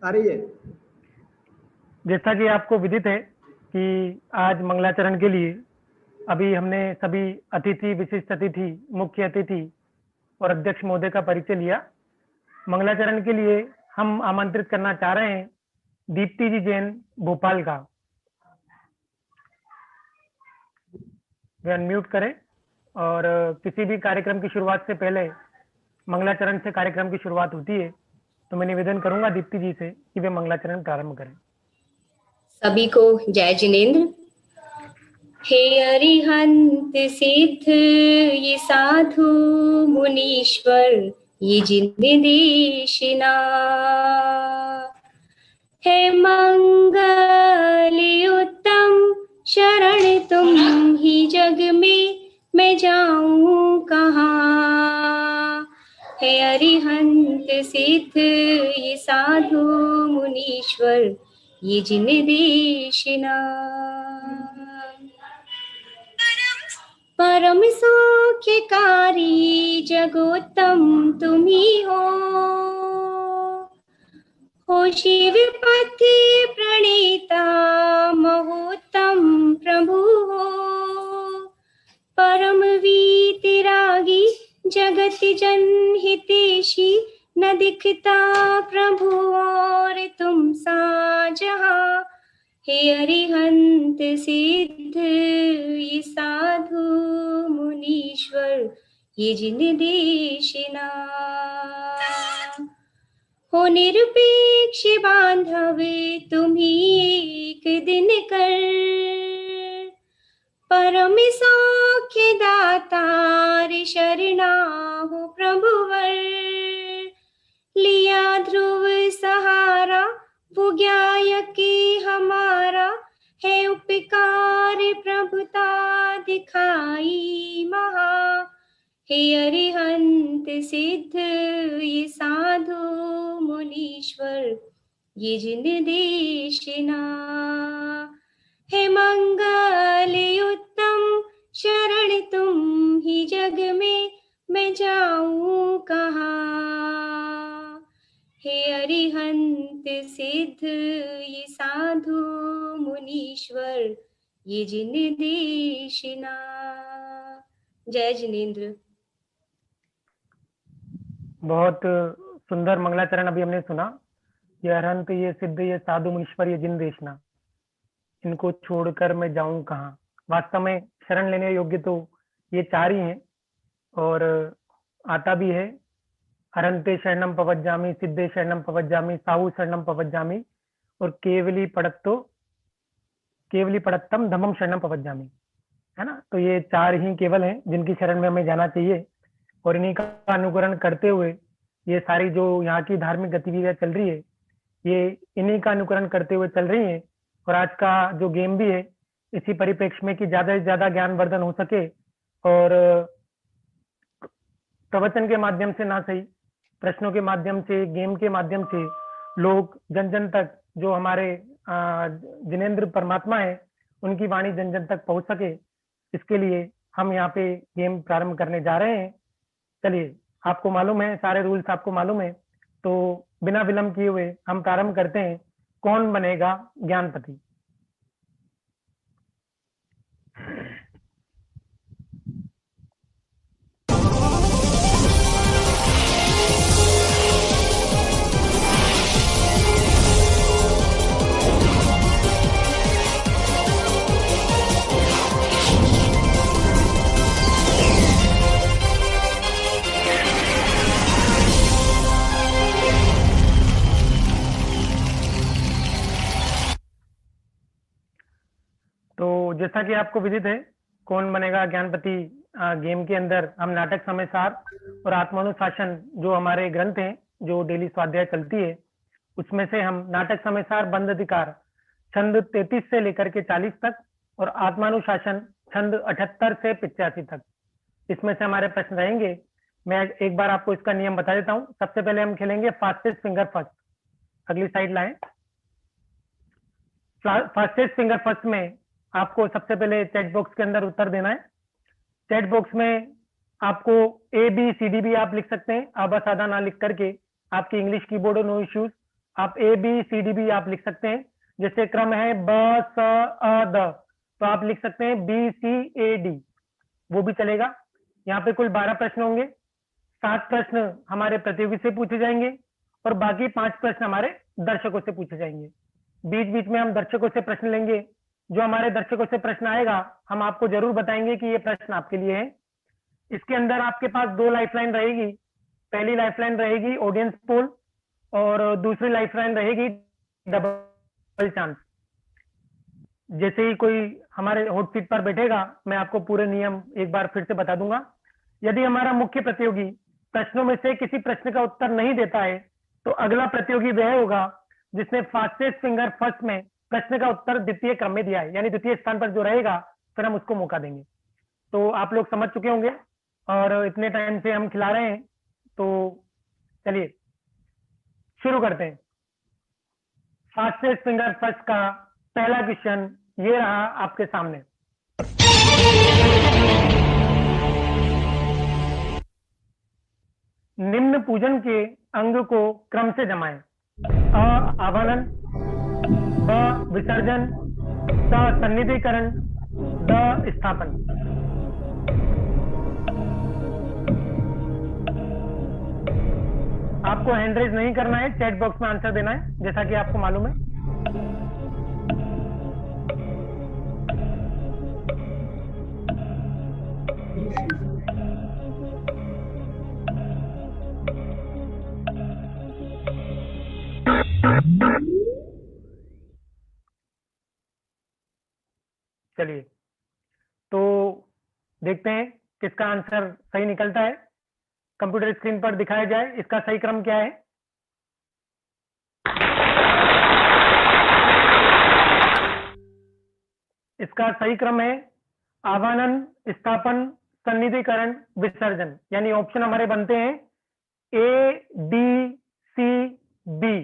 आ रही है। जैसा कि आपको विदित है कि आज मंगलाचरण के लिए अभी हमने सभी अतिथि, विशिष्ट अतिथि, मुख्य अतिथि और अध्यक्ष महोदय का परिचय लिया। मंगलाचरण के लिए हम आमंत्रित करना चाह रहे हैं दीप्ति जी जैन भोपाल का। वे अनम्यूट करें और किसी भी कार्यक्रम की शुरुआत से पहले मंगलाचरण से कार्यक्रम की शुरुआत होती है, तो मैं निवेदन करूंगा दीप्ति जी से कि वे मंगलाचरण प्रारंभ करें। सभी को जय जिनेन्द्र। हे अरिहंत सिद्ध ये साधु मुनीश्वर ये जिन देशिना, हे मंगल उत्तम शरण तुम ही जग में मैं जाऊं कहाँ। हे अरिहंत सिद्ध ये साधु मुनीश्वर ये जिन देशिना, परम सौख्यकारी जगोत्तम तुम ही हो शिवपति प्रणीता महोत्तम प्रभु हो। परम वीतरागी जगत जनहितेशी न दिखता प्रभु और तुम सा जहाँ। हे अरिहंत सिद्ध ये साधु मुनीश्वर ये जिन देशिना, हो निरपेक्ष बांधव तुम्ही एक दिन कर, परम सौख्य दातार शरणा हो प्रभुवर। लिया ध्रुव सहारा वो ज्ञायक हमारा, है उपकार प्रभुता दिखाई महा। हे अरिहंत सिद्ध ये साधु मुनीश्वर ये जिन देशिना, हे मंगल उत्तम शरण तुम ही जग में मैं जाऊं कहाँ। हे अरिहंत सिद्ध ये साधु मुनीश्वर ये जिन देशिना। जय जिनेन्द्र। बहुत सुंदर मंगलाचरण अभी हमने सुना। ये अरहंत, ये सिद्ध, ये साधु मुनीश्वर, ये जिन देशना, इनको छोड़कर मैं जाऊं कहाँ। वास्तव में शरण लेने योग्य तो ये चार ही हैं, और आता भी है अरहंते शरणम पवज्जामि, सिद्धे शरणम पवज्जामि, साहु शरणम पवज्जामि और केवली पड़त्तम धम्मम शरणम पवज्जामि, है ना। तो ये चार ही केवल हैं जिनकी शरण में हमें जाना चाहिए, और इन्हीं का अनुकरण करते हुए ये सारी जो यहाँ की धार्मिक गतिविधियां चल रही है, ये इन्हीं का अनुकरण करते हुए चल रही है। और आज का जो गेम भी है इसी परिप्रेक्ष्य में कि ज्यादा से ज्यादा ज्ञानवर्धन हो सके, और प्रवचन के माध्यम से ना सही, प्रश्नों के माध्यम से, गेम के माध्यम से लोग जन जन तक, जो हमारे जिनेंद्र परमात्मा है, उनकी वाणी जन जन तक पहुंच सके, इसके लिए हम यहाँ पे गेम प्रारंभ करने जा रहे हैं। चलिए, आपको मालूम है, सारे रूल्स आपको मालूम है, तो बिना विलंब किए हुए हम प्रारंभ करते हैं। कौन बनेगा ज्ञानपति? तो जैसा कि आपको विदित है, कौन बनेगा ज्ञानपति गेम के अंदर हम नाटक समय सार और आत्मानुशासन, जो हमारे ग्रंथ हैं, जो डेली स्वाध्याय चलती है, उसमें से हम नाटक समय सार बंद अधिकार छंद 33 से लेकर के 40 तक, और आत्मानुशासन छंद 78 से 85 तक, इसमें से हमारे प्रश्न रहेंगे। मैं एक बार आपको इसका नियम बता देता हूँ। सबसे पहले हम खेलेंगे फास्टेस्ट फिंगर फर्स्ट। अगली साइड लाएं। फास्टेस्ट फिंगर फर्स्ट में आपको सबसे पहले चैट बॉक्स के अंदर उत्तर देना है। चैट बॉक्स में आपको A B C D भी आप लिख सकते हैं, आबा सादा ना लिख करके। आपकी इंग्लिश कीबोर्ड नो इश्यूज, आप ए बी सी डी भी आप लिख सकते हैं। जैसे क्रम है ब स अ द, तो आप लिख सकते हैं बी सी ए डी, वो भी चलेगा। यहाँ पे कुल 12 प्रश्न होंगे। 7 प्रश्न हमारे प्रतियोगी से पूछे जाएंगे और बाकी 5 प्रश्न हमारे दर्शकों से पूछे जाएंगे। बीच बीच में हम दर्शकों से प्रश्न लेंगे। जो हमारे दर्शकों से प्रश्न आएगा हम आपको जरूर बताएंगे कि ये प्रश्न आपके लिए है। इसके अंदर आपके पास 2 लाइफलाइन रहेगी। पहली लाइफलाइन रहेगी ऑडियंस पोल और दूसरी लाइफलाइन रहेगी डबल चांस। जैसे ही कोई हमारे हॉट सीट पर बैठेगा मैं आपको पूरे नियम एक बार फिर से बता दूंगा। यदि हमारा मुख्य प्रतियोगी प्रश्नों में से किसी प्रश्न का उत्तर नहीं देता है तो अगला प्रतियोगी वह होगा जिसने फास्टेस्ट फिंगर फर्स्ट में प्रश्न का उत्तर द्वितीय क्रम में दिया है, यानी द्वितीय स्थान पर जो रहेगा फिर हम उसको मौका देंगे। तो आप लोग समझ चुके होंगे और इतने टाइम से हम खिला रहे हैं, तो चलिए शुरू करते हैं। फास्टेस्ट फिंगर फर्स्ट का पहला क्वेश्चन ये रहा आपके सामने। निम्न पूजन के अंग को क्रम से जमाएं। अ आवाहन, ब विसर्जन, स सन्निधिकरण, द स्थापन। आपको हैंड रेज नहीं करना है, चैट बॉक्स में आंसर देना है जैसा कि आपको मालूम है। चलिए तो देखते हैं किसका आंसर सही निकलता है। कंप्यूटर स्क्रीन पर दिखाया जाए इसका सही क्रम क्या है। इसका सही क्रम है आवाहन, स्थापन, सन्निधिकरण, विसर्जन। यानी ऑप्शन हमारे बनते हैं ए डी सी बी।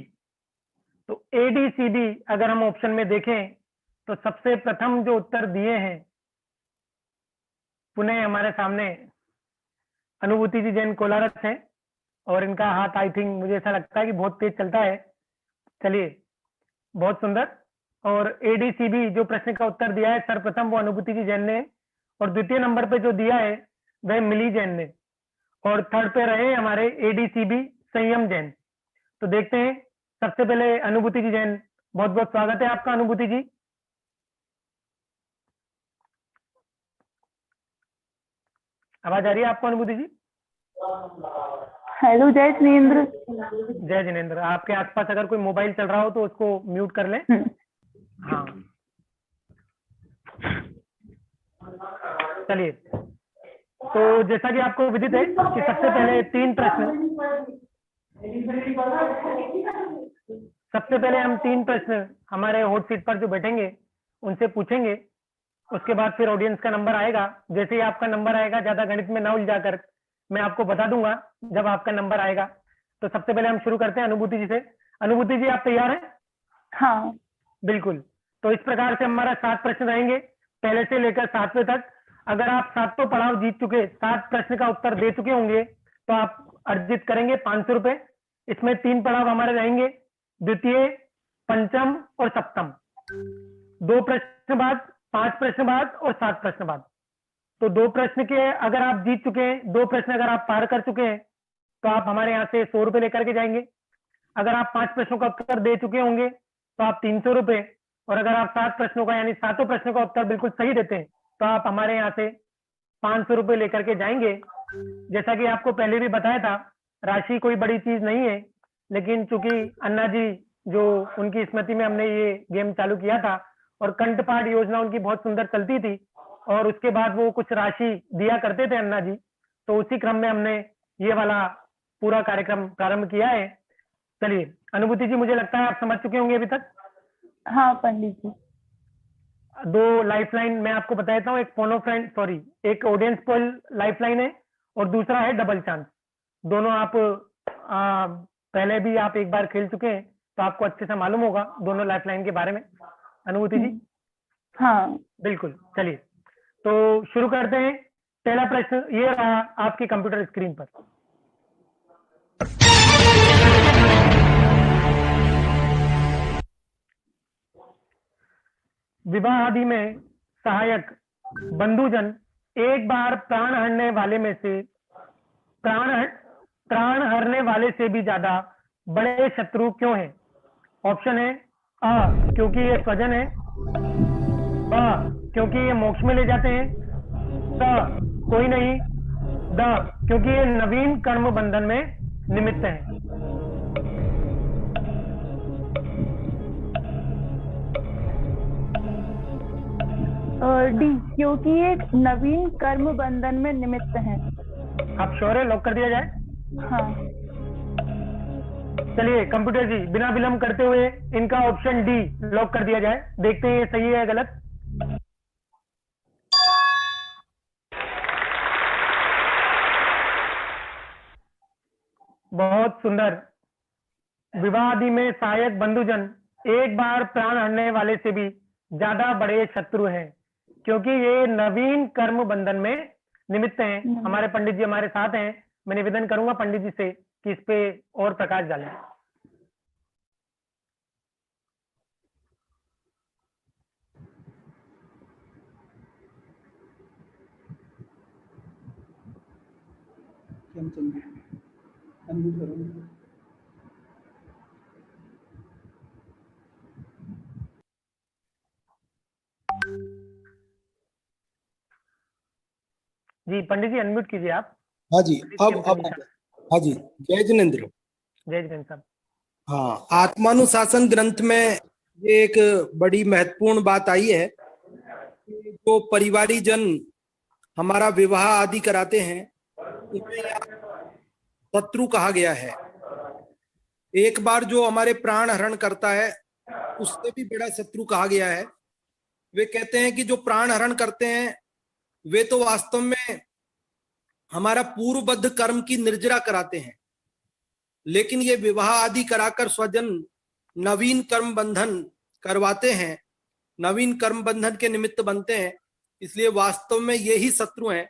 तो ए डी सी बी अगर हम ऑप्शन में देखें तो सबसे प्रथम जो उत्तर दिए हैं पुनः हमारे सामने अनुभूति जी जैन कोलारस है और इनका हाथ आई थिंक मुझे ऐसा लगता है कि बहुत तेज चलता है। चलिए बहुत सुंदर। और एडीसीबी जो प्रश्न का उत्तर दिया है सर्वप्रथम वो अनुभूति जी जैन ने, और द्वितीय नंबर पे जो दिया है वह मिली जैन ने, और थर्ड पे रहे हमारे एडीसीबी संयम जैन। तो देखते हैं सबसे पहले अनुभूति जी जैन, बहुत बहुत स्वागत है आपका अनुभूति जी। आवाज आ रही है आपको अनुभूति जी? हेलो जय जिनेंद्र। जय जिनेंद्र। आपके आसपास अगर कोई मोबाइल चल रहा हो तो उसको म्यूट कर लें। हाँ चलिए, तो जैसा कि आपको विदित है कि सबसे पहले 3 प्रश्न, सबसे पहले हम 3 प्रश्न हमारे हॉट सीट पर जो बैठेंगे उनसे पूछेंगे। उसके बाद फिर ऑडियंस का नंबर आएगा। जैसे ही आपका नंबर आएगा, ज्यादा गणित में ना उलझाकर मैं आपको बता दूंगा जब आपका नंबर आएगा। तो सबसे पहले हम शुरू करते हैं अनुभूति जी से। अनुभूति जी आप तैयार हैं? हाँ बिल्कुल। तो इस प्रकार से हमारा 7 प्रश्न रहेंगे पहले से लेकर 7वें तक। अगर आप 7 पड़ाव जीत चुके, 7 प्रश्न का उत्तर दे चुके होंगे तो आप अर्जित करेंगे 500 रुपए। इसमें 3 पड़ाव हमारे रहेंगे, द्वितीय, पंचम और सप्तम। 2 प्रश्न बाद, 5 प्रश्न बाद और 7 प्रश्न बाद। तो 2 प्रश्न के अगर आप जीत चुके हैं, 2 प्रश्न अगर आप पार कर चुके हैं तो आप हमारे यहाँ से 100 रुपए लेकर के जाएंगे। अगर आप 5 प्रश्नों का उत्तर दे चुके होंगे तो आप 300 रुपए, और अगर आप 7 प्रश्नों का यानी 7 प्रश्नों का उत्तर बिल्कुल सही देते हैं तो आप हमारे यहाँ से 500 रुपए लेकर के जाएंगे। जैसा कि आपको पहले भी बताया था, राशि कोई बड़ी चीज नहीं है, लेकिन चूंकि अन्ना जी जो उनकी स्मृति में हमने ये गेम चालू किया था और कंठपाठ योजना उनकी बहुत सुंदर चलती थी, और उसके बाद वो कुछ राशि दिया करते थे अन्ना जी, तो उसी क्रम में हमने ये वाला पूरा कार्यक्रम प्रारंभ किया है। चलिए अनुभूति जी, मुझे लगता है आप समझ चुके होंगे अभी तक। हाँ पंडित जी। 2 लाइफलाइन मैं आपको बता देता हूँ। एक फोनो फ्रेंड, सॉरी, एक ऑडियंस पोल लाइफलाइन है और दूसरा है डबल चांस। दोनों आप पहले भी आप एक बार खेल चुके हैं तो आपको अच्छे से मालूम होगा दोनों लाइफलाइन के बारे में। अनुभूति जी? हाँ बिल्कुल। चलिए तो शुरू करते हैं। पहला प्रश्न ये रहा आपकी कंप्यूटर स्क्रीन पर। विवाह आदि में सहायक बंधुजन एक बार प्राण हरने वाले में से प्राण हरने वाले से भी ज्यादा बड़े शत्रु क्यों हैं? ऑप्शन है अ क्योंकि ये स्वजन है, ब क्योंकि ये मोक्ष में ले जाते हैं, स कोई नहीं, द क्योंकि ये नवीन कर्म बंधन में निमित्त हैं। डी, क्योंकि ये नवीन कर्म बंधन में निमित्त हैं। आप श्योर है? लॉक कर दिया जाए? हाँ। चलिए कंप्यूटर जी, बिना विलंब करते हुए इनका ऑप्शन डी लॉक कर दिया जाए। देखते हैं ये सही है या गलत। बहुत सुंदर। विवाह आदि में सहायक बंधुजन एक बार प्राण हरने वाले से भी ज्यादा बड़े शत्रु हैं, क्योंकि ये नवीन कर्म बंधन में निमित्त हैं। हमारे पंडित जी हमारे साथ हैं, मैं निवेदन करूंगा पंडित जी से कि इस पे और प्रकाश डालें। जी पंडित जी अनम्यूट कीजिए आप। हाँ जी, अब हाँ जी, जय जिनेन्द्र। जय जिनेन्द्र साहब। हाँ, आत्मानुशासन ग्रंथ में ये एक बड़ी महत्वपूर्ण बात आई है कि जो परिवारी जन हमारा विवाह आदि कराते हैं उन्हें शत्रु कहा गया है। एक बार जो हमारे प्राण हरण करता है उससे भी बड़ा शत्रु कहा गया है। वे कहते हैं कि जो प्राण हरण करते हैं वे तो वास्तव में हमारा पूर्वबद्ध कर्म की निर्जरा कराते हैं, लेकिन ये विवाह आदि कराकर स्वजन नवीन कर्म बंधन करवाते हैं, नवीन कर्म बंधन के निमित्त बनते हैं, इसलिए वास्तव में ये ही शत्रु हैं।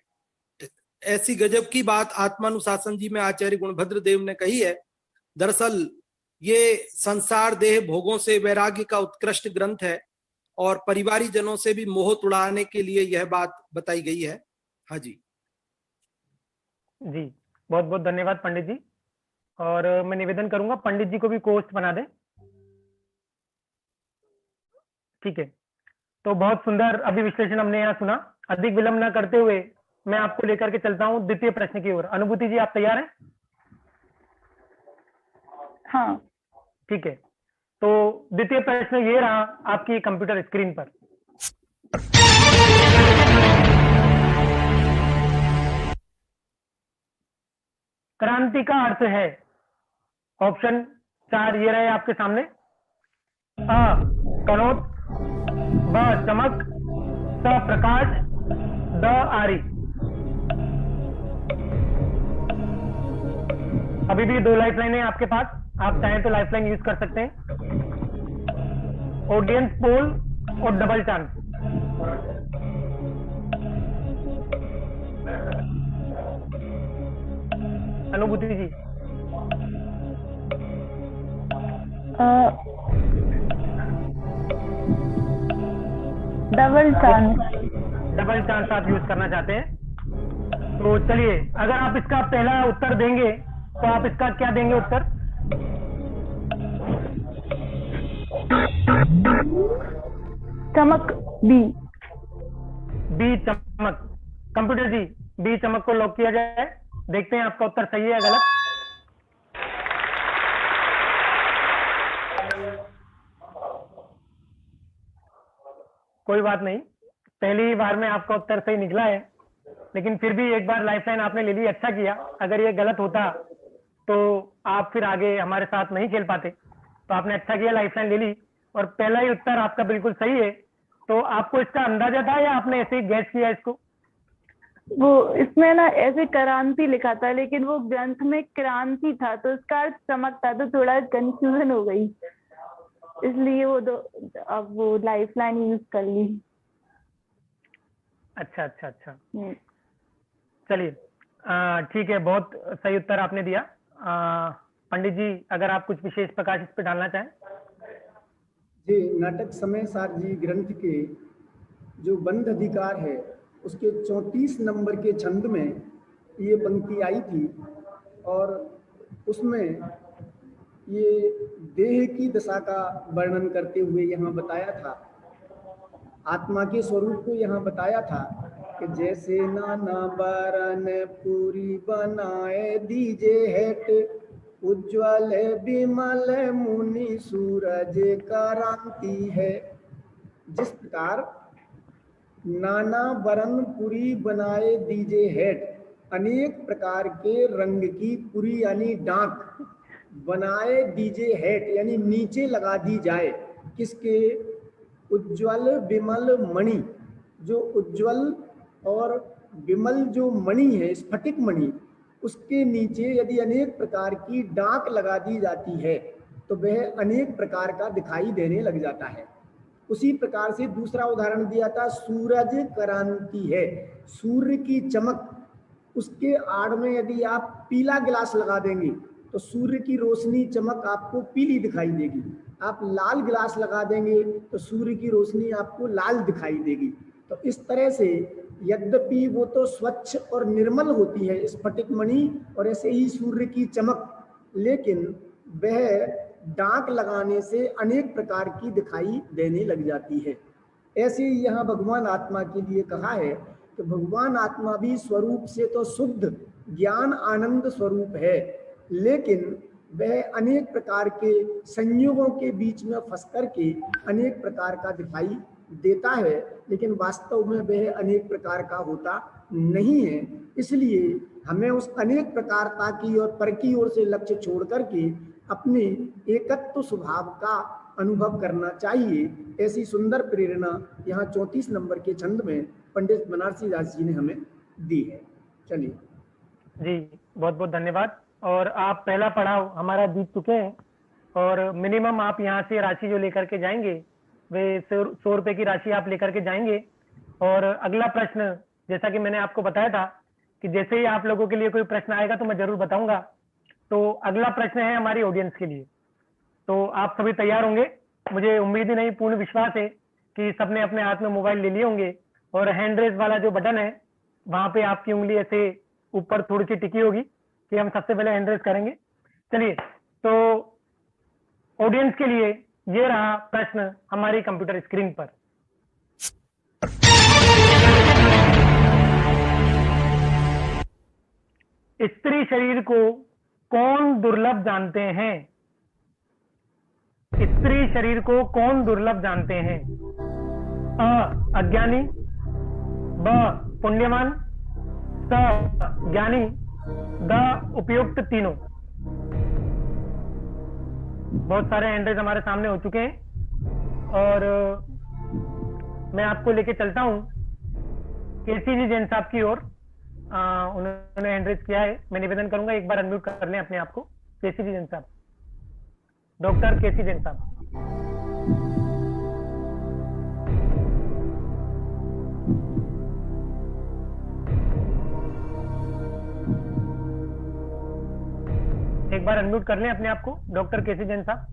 ऐसी गजब की बात आत्मानुशासन जी में आचार्य गुणभद्र देव ने कही है। दरअसल ये संसार देह भोगों से वैराग्य का उत्कृष्ट ग्रंथ है और परिवारी जनों से भी मोह उड़ाने के लिए यह बात बताई गई है। हाँ जी जी, बहुत बहुत धन्यवाद पंडित जी। और मैं निवेदन करूंगा पंडित जी को भी कोस्ट बना दें। ठीक है, तो बहुत सुंदर अभी विश्लेषण हमने यहाँ सुना। अधिक विलंब न करते हुए मैं आपको लेकर के चलता हूँ द्वितीय प्रश्न की ओर। अनुभूति जी आप तैयार हैं? हाँ। ठीक है, तो द्वितीय प्रश्न ये रहा आपकी कंप्यूटर स्क्रीन पर। क्रांति का अर्थ है, ऑप्शन 4 ये रहे आपके सामने। अ कनोत, ब चमक, स प्रकाश, द आरी। अभी भी 2 लाइफलाइन है आपके पास, आप चाहें तो लाइफलाइन यूज कर सकते हैं। ऑडियंस पोल और double chance. Anubhuti ji. Double chance. Double chance आप यूज करना चाहते हैं, तो चलिए अगर आप इसका पहला उत्तर देंगे तो आप इसका क्या देंगे उत्तर? चमक, बी। बी चमक। कंप्यूटर जी बी चमक को लॉक किया जाए। देखते हैं आपका उत्तर सही है या गलत। कोई बात नहीं, पहली बार में आपका उत्तर सही निकला है, लेकिन फिर भी एक बार लाइफलाइन आपने ले ली, अच्छा किया। अगर ये गलत होता तो आप फिर आगे हमारे साथ नहीं खेल पाते, तो आपने अच्छा किया लाइफलाइन ले ली और पहला ही उत्तर आपका बिल्कुल सही है। तो आपको इसका अंदाजा था या आपने ऐसे ही गैस किया इसको? वो इसमें ना ऐसे क्रांति लिखा था, लेकिन वो ग्रंथ में क्रांति था तो इसका अर्थ चमक था, तो थोड़ा कंफ्यूजन हो गई, इसलिए वो अब वो लाइफलाइन यूज कर ली। अच्छा अच्छा अच्छा, चलिए ठीक है, बहुत सही उत्तर आपने दिया। पंडित जी अगर आप कुछ विशेष प्रकाश इस पे डालना चाहें। जी, नाटक समय सार जी ग्रंथ के जो बंध अधिकार है उसके 34 नंबर के छंद में ये पंक्ति आई थी और उसमें ये देह की दशा का वर्णन करते हुए यहाँ बताया था, आत्मा के स्वरूप को यहाँ बताया था कि जैसे नाना बरन पूरी बनाए दीजे हेट, उज्ज्वल विमल मुनि सूरज क्रांति है। जिस प्रकार नाना बरन पुरी बनाए दीजे हेट, अनेक प्रकार के रंग की पुरी यानी डांक बनाए दीजे हेट यानी नीचे लगा दी जाए, किसके? उज्ज्वल विमल मणि, जो उज्ज्वल और विमल जो मणि है, स्फटिक मणि, उसके नीचे यदि अनेक प्रकार की डांक लगा दी जाती है तो वह अनेक प्रकार का दिखाई देने लग जाता है। उसी प्रकार से दूसरा उदाहरण दिया था, सूरज क्रांति है, सूर्य की चमक, उसके आड़ में यदि आप पीला गिलास लगा देंगे तो सूर्य की रोशनी चमक आपको पीली दिखाई देगी, आप लाल गिलास लगा देंगे तो सूर्य की रोशनी आपको लाल दिखाई देगी। तो इस तरह से यद्यपि वो तो स्वच्छ और निर्मल होती है स्फटिक मणि और ऐसे ही सूर्य की चमक, लेकिन वह डांक लगाने से अनेक प्रकार की दिखाई देने लग जाती है। ऐसे ही यहाँ भगवान आत्मा के लिए कहा है कि भगवान आत्मा भी स्वरूप से तो शुद्ध ज्ञान आनंद स्वरूप है, लेकिन वह अनेक प्रकार के संयोगों के बीच में फंस करके अनेक प्रकार का दिखाई देता है, लेकिन वास्तव में वह अनेक प्रकार का होता नहीं है। इसलिए हमें उस अनेक प्रकारता की और पर की ओर से लक्ष्य छोड़ करके अपने एकत्व स्वभाव का अनुभव करना चाहिए। ऐसी सुंदर प्रेरणा यहाँ 34 नंबर के छंद में पंडित बनारसी दास जी ने हमें दी है। चलिए जी, बहुत बहुत धन्यवाद। और आप पहला पड़ाव हमारा जीत चुके हैं और मिनिमम आप यहाँ से राशि जो लेकर के जाएंगे वे 100 रुपए की राशि आप लेकर के जाएंगे। और अगला प्रश्न, जैसा कि मैंने आपको बताया था कि जैसे ही आप लोगों के लिए कोई प्रश्न आएगा तो मैं जरूर बताऊंगा। तो अगला प्रश्न है हमारी ऑडियंस के लिए, तो आप सभी तैयार होंगे? मुझे उम्मीद ही नहीं, पूर्ण विश्वास है कि सबने अपने हाथ में मोबाइल ले लिए होंगे और हैंड रेज वाला जो बटन है वहां पे आपकी उंगली ऐसे ऊपर थोड़ी सी टिकी होगी कि हम सबसे पहले हैंड रेज करेंगे। चलिए, तो ऑडियंस के लिए ये रहा प्रश्न हमारी कंप्यूटर स्क्रीन पर। स्त्री शरीर को कौन दुर्लभ जानते हैं? स्त्री शरीर को कौन दुर्लभ जानते हैं? अ अज्ञानी, ब पुण्यवान, स ज्ञानी, द उपयुक्त तीनों। बहुत सारे हैंडल्स हमारे सामने हो चुके हैं और मैं आपको लेके चलता हूं केसी जी जैन साहब की ओर। उन्होंने हैंड रेज किया है, मैं निवेदन करूंगा एक बार अनम्यूट कर लें अपने आप को। केसी जी जैन साहब, डॉक्टर केसी जैन साहब। एक बार अनम्यूट कर लें अपने आप को, डॉक्टर केसी जैन साहब।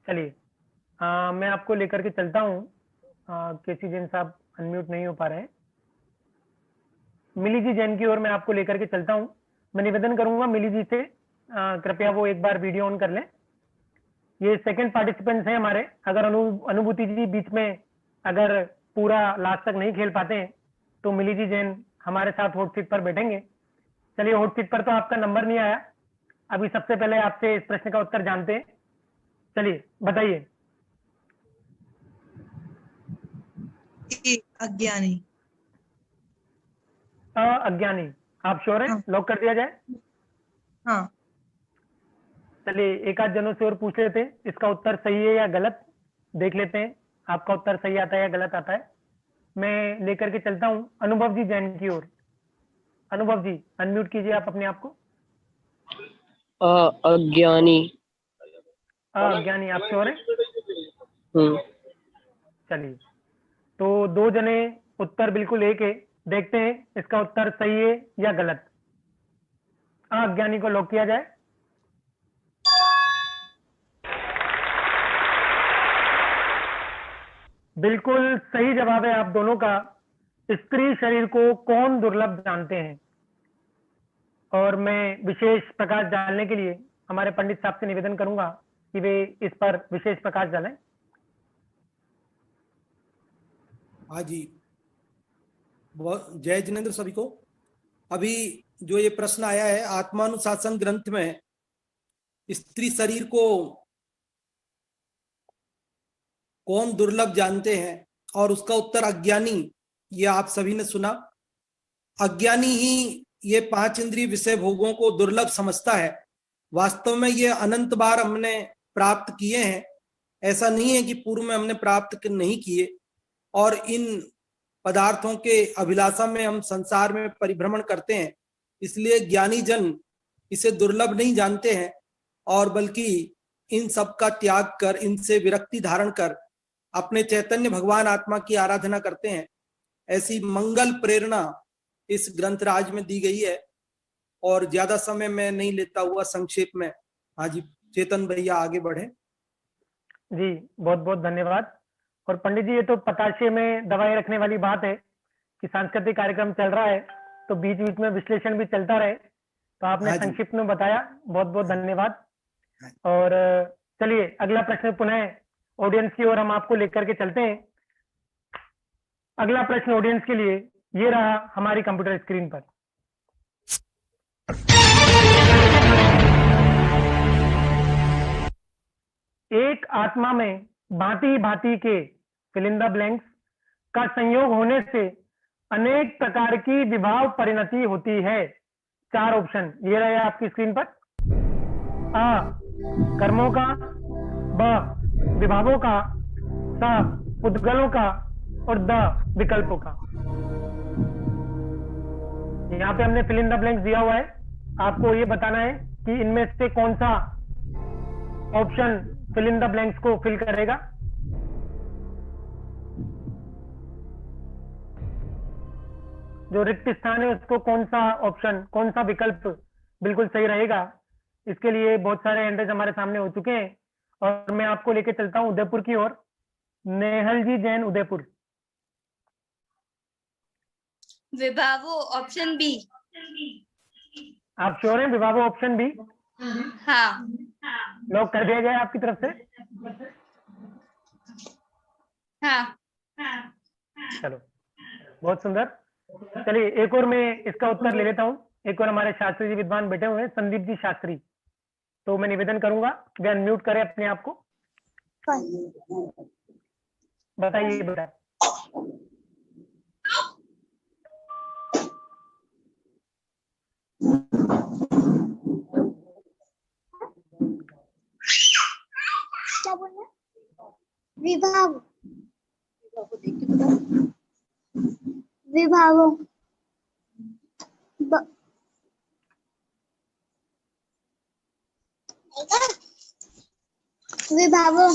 चलिए, मैं आपको लेकर के चलता हूं। केसी जैन साहब अनम्यूट नहीं हो पा रहे हैं। मिली जी जैन की ओर मैं आपको लेकर के चलता हूं। मैं निवेदन करूंगा मिली जी से कृपया वो एक बार वीडियो ऑन कर लें। ये सेकंड पार्टिसिपेंट्स हैं हमारे। अगर अनुभूति जी बीच में अगर पूरा लास्ट तक नहीं खेल पाते हैं तो मिली जी जैन हमारे साथ हॉट सीट पर बैठेंगे। चलिए, हॉट सीट पर तो आपका नंबर नहीं आया। अभी सबसे पहले आपसे इस प्रश्न का उत्तर जानते हैं। चलिए बताइए। अज्ञानी। अज्ञानी, आप श्योर हैं? हाँ। लॉक कर दिया जाए? हाँ। चलिए, एक आध जनों से और पूछ लेते हैं इसका उत्तर सही है या गलत, देख लेते हैं आपका उत्तर सही आता है या गलत आता है। मैं लेकर के चलता हूं अनुभव जी जैन की ओर। अनुभव जी, अनम्यूट कीजिए आप अपने आप को। अज्ञानी। अज्ञानी, आप श्योर हैं? चलिए, तो 2 जने उत्तर बिल्कुल एक है। देखते हैं इसका उत्तर सही है या गलत। अज्ञानी को लॉक किया जाए। बिल्कुल सही जवाब है आप दोनों का। स्त्री शरीर को कौन दुर्लभ जानते हैं? और मैं विशेष प्रकाश डालने के लिए हमारे पंडित साहब से निवेदन करूंगा कि वे इस पर विशेष प्रकाश डालें। हाँ जी, जय जिनेन्द्र सभी को। अभी जो ये प्रश्न आया है, आत्मानुशासन ग्रंथ में स्त्री शरीर को कौन दुर्लभ जानते हैं, और उसका उत्तर अज्ञानी। ये आप सभी ने सुना। अज्ञानी ही ये 5 इंद्रिय विषय भोगों को दुर्लभ समझता है। वास्तव में ये अनंत बार हमने प्राप्त किए हैं। ऐसा नहीं है कि पूर्व में हमने प्राप्त नहीं किए। और इन पदार्थों के अभिलाषा में हम संसार में परिभ्रमण करते हैं। इसलिए ज्ञानी जन इसे दुर्लभ नहीं जानते हैं, और बल्कि इन सब का त्याग कर, इनसे विरक्ति धारण कर अपने चैतन्य भगवान आत्मा की आराधना करते हैं। ऐसी मंगल प्रेरणा इस ग्रंथराज में दी गई है। और ज्यादा समय मैं नहीं लेता हुआ संक्षेप में, हाँ जी चेतन भैया आगे बढ़े। जी बहुत बहुत धन्यवाद। और पंडित जी, ये तो पताशे में दवाई रखने वाली बात है कि सांस्कृतिक कार्यक्रम चल रहा है तो बीच बीच में विश्लेषण भी चलता रहे। तो आपने हाँ जी। संक्षिप्त में बताया, बहुत बहुत धन्यवाद। और चलिए अगला प्रश्न पुनः ऑडियंस की ओर हम आपको लेकर के चलते हैं। अगला प्रश्न ऑडियंस के लिए ये रहा हमारी कंप्यूटर स्क्रीन पर। एक आत्मा में भांति भांति के फिल इन द ब्लैंक्स का संयोग होने से अनेक प्रकार की विभाव परिणति होती है। 4 ऑप्शन ये रहे आपकी स्क्रीन पर। अ कर्मों का, ब विभावों का, स उद्गलों का, और द विकल्पों का। यहाँ पे हमने फिल इन द ब्लैंक्स दिया हुआ है। आपको ये बताना है कि इनमें से कौन सा option fill in the blanks को फिल करेगा। जो रिक्त स्थान है उसको कौन सा ऑप्शन, कौन सा विकल्प बिल्कुल सही रहेगा। इसके लिए बहुत सारे हैंडल्स हमारे सामने हो चुके हैं और मैं आपको लेके चलता हूं उदयपुर की ओर। नेहल जी जैन, उदयपुर। विभावो ऑप्शन बी। आप श्योर हैं विभावो ऑप्शन बी? हाँ। लॉक कर दिया जाए आपकी तरफ से? हाँ। चलो बहुत सुंदर। चलिए एक और मैं इसका उत्तर ले लेता हूँ। एक और हमारे शास्त्री जी विद्वान बैठे हुए हैं, संदीप जी शास्त्री। तो मैं निवेदन करूंगा वे अनम्यूट करें अपने आप को। बताइए बेटा। क्या बोलना? विभाव, विभावों, विभावों,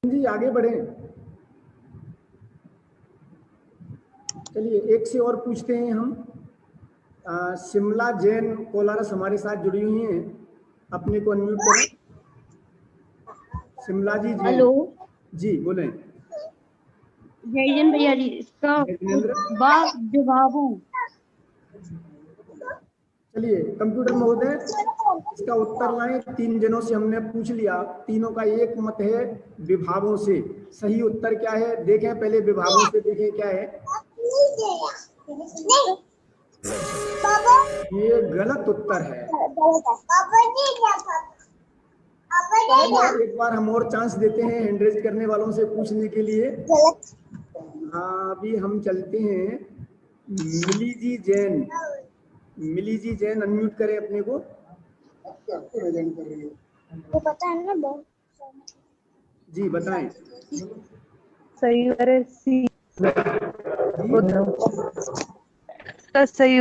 जी आगे बढ़े। चलिए एक से और पूछते हैं हम। शिमला जैन कोलारस हमारे साथ जुड़ी हुई हैं, अपने को अनम्यूट करें। शिमला जी जैन। हेलो जी बोलें। जय जैन भैया जी, इसका विभावों। चलिए कंप्यूटर महोदय इसका उत्तर लाएं। 3 जनों से हमने पूछ लिया, तीनों का एक मत है विभावों से। सही उत्तर क्या है देखें, पहले विभावों से देखें क्या है। ये गलत उत्तर है। एक बार हम और चांस देते हैं हैंड रेज करने वालों से पूछने के लिए। हाँ अभी हम चलते हैं मिली जी जैन। मिली जी जैन अनम्यूट करें अपने को। प्रेजेंट कर रही है वो पता है ना बहुत। जी बताएं। सही है सी। सही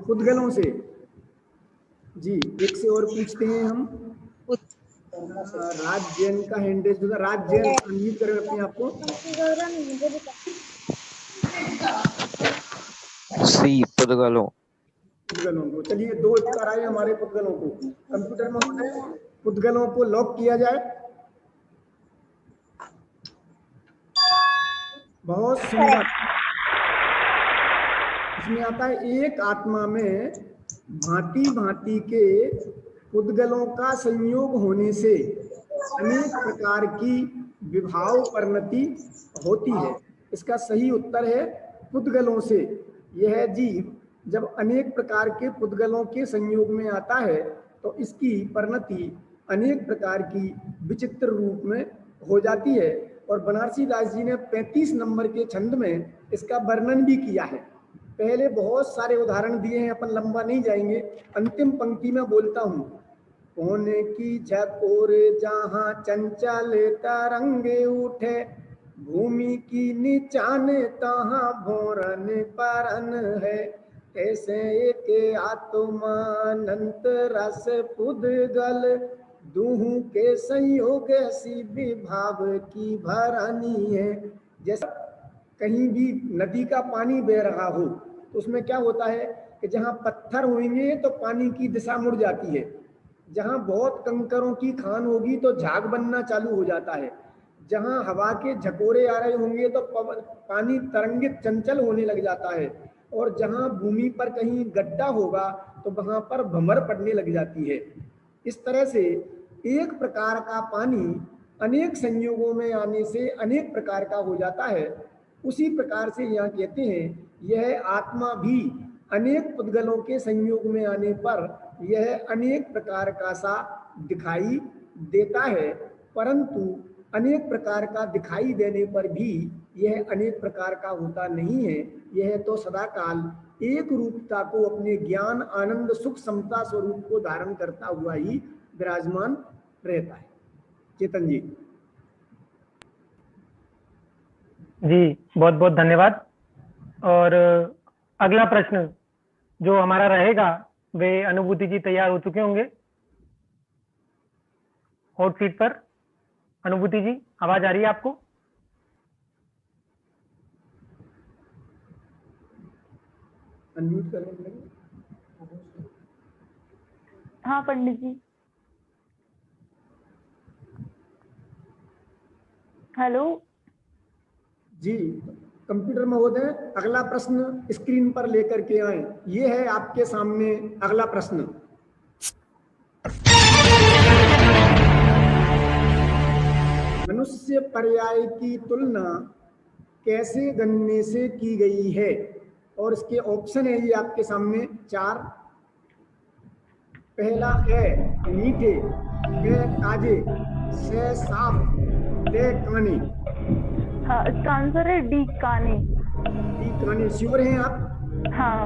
उद्गलों से। जी एक से और पूछते हैं हम। राज जैन का हैंड रेज होगा। राज जैन अनम्यूट करें अपने आप को। सी पुद्गलों। पुद्गलों को, चलिए 2 उत्तर आए हमारे पुद्गलों को। कंप्यूटर में होता है, पुद्गलों को लॉक किया जाए। बहुत सुंदर। इसमें आता है एक आत्मा में भांति भांति के पुद्गलों का संयोग होने से अनेक प्रकार की विभाव परिणति होती है। इसका सही उत्तर है पुद्गलों से। यह जीव जब अनेक प्रकार के पुद्गलों के संयोग में आता है तो इसकी परिणति अनेक प्रकार की विचित्र रूप में हो जाती है। और बनारसी दास जी ने 35 नंबर के छंद में इसका वर्णन भी किया है। पहले बहुत सारे उदाहरण दिए हैं, अपन लंबा नहीं जाएंगे। अंतिम पंक्ति में बोलता हूँ, कोने की झकोर जहाँ चंचल तरंगे उठे, भूमि की निचाने तहाँ भोरन परन है, ऐसे एक आत्मा अनंत रस पुद्गल, दूहू के संयोग ऐसी विभाव की भरानी है। जैसे कहीं भी नदी का पानी बह रहा हो तो उसमें क्या होता है कि जहाँ पत्थर होंगे तो पानी की दिशा मुड़ जाती है, जहाँ बहुत कंकरों की खान होगी तो झाग बनना चालू हो जाता है, जहाँ हवा के झकोरे आ रहे होंगे तो पानी तरंगित चंचल होने लग जाता है, और जहाँ भूमि पर कहीं गड्ढा होगा तो वहाँ पर भंवर पड़ने लग जाती है। इस तरह से एक प्रकार का पानी अनेक संयोगों में आने से अनेक प्रकार का हो जाता है। उसी प्रकार से यहाँ कहते हैं यह आत्मा भी अनेक पुद्गलों के संयोग में आने पर यह अनेक प्रकार का सा दिखाई देता है, परंतु अनेक प्रकार का दिखाई देने पर भी यह अनेक प्रकार का होता नहीं है। यह तो सदाकाल एक रूपता को, अपने ज्ञान आनंद सुख समता स्वरूप को धारण करता हुआ ही विराजमान रहता है। चेतन जी। जी बहुत बहुत धन्यवाद। और अगला प्रश्न जो हमारा रहेगा वे अनुभूति जी तैयार हो चुके होंगे हॉट सीट पर। अनुभूति जी आवाज आ रही है आपको? अनम्यूट कर लेंगे। हाँ पंडित जी। हेलो जी, कंप्यूटर महोदय अगला प्रश्न स्क्रीन पर लेकर के आए। ये है आपके सामने अगला प्रश्न। मनुष्य पर्याय की तुलना कैसे गणने से की गई है? और इसके ऑप्शन है ये आपके सामने 4। पहला है मीठे, ब ताजे, से साफ, दे काने। हाँ, इसका आंसर है डी काने। डी काने। श्योर हैं आप? हाँ।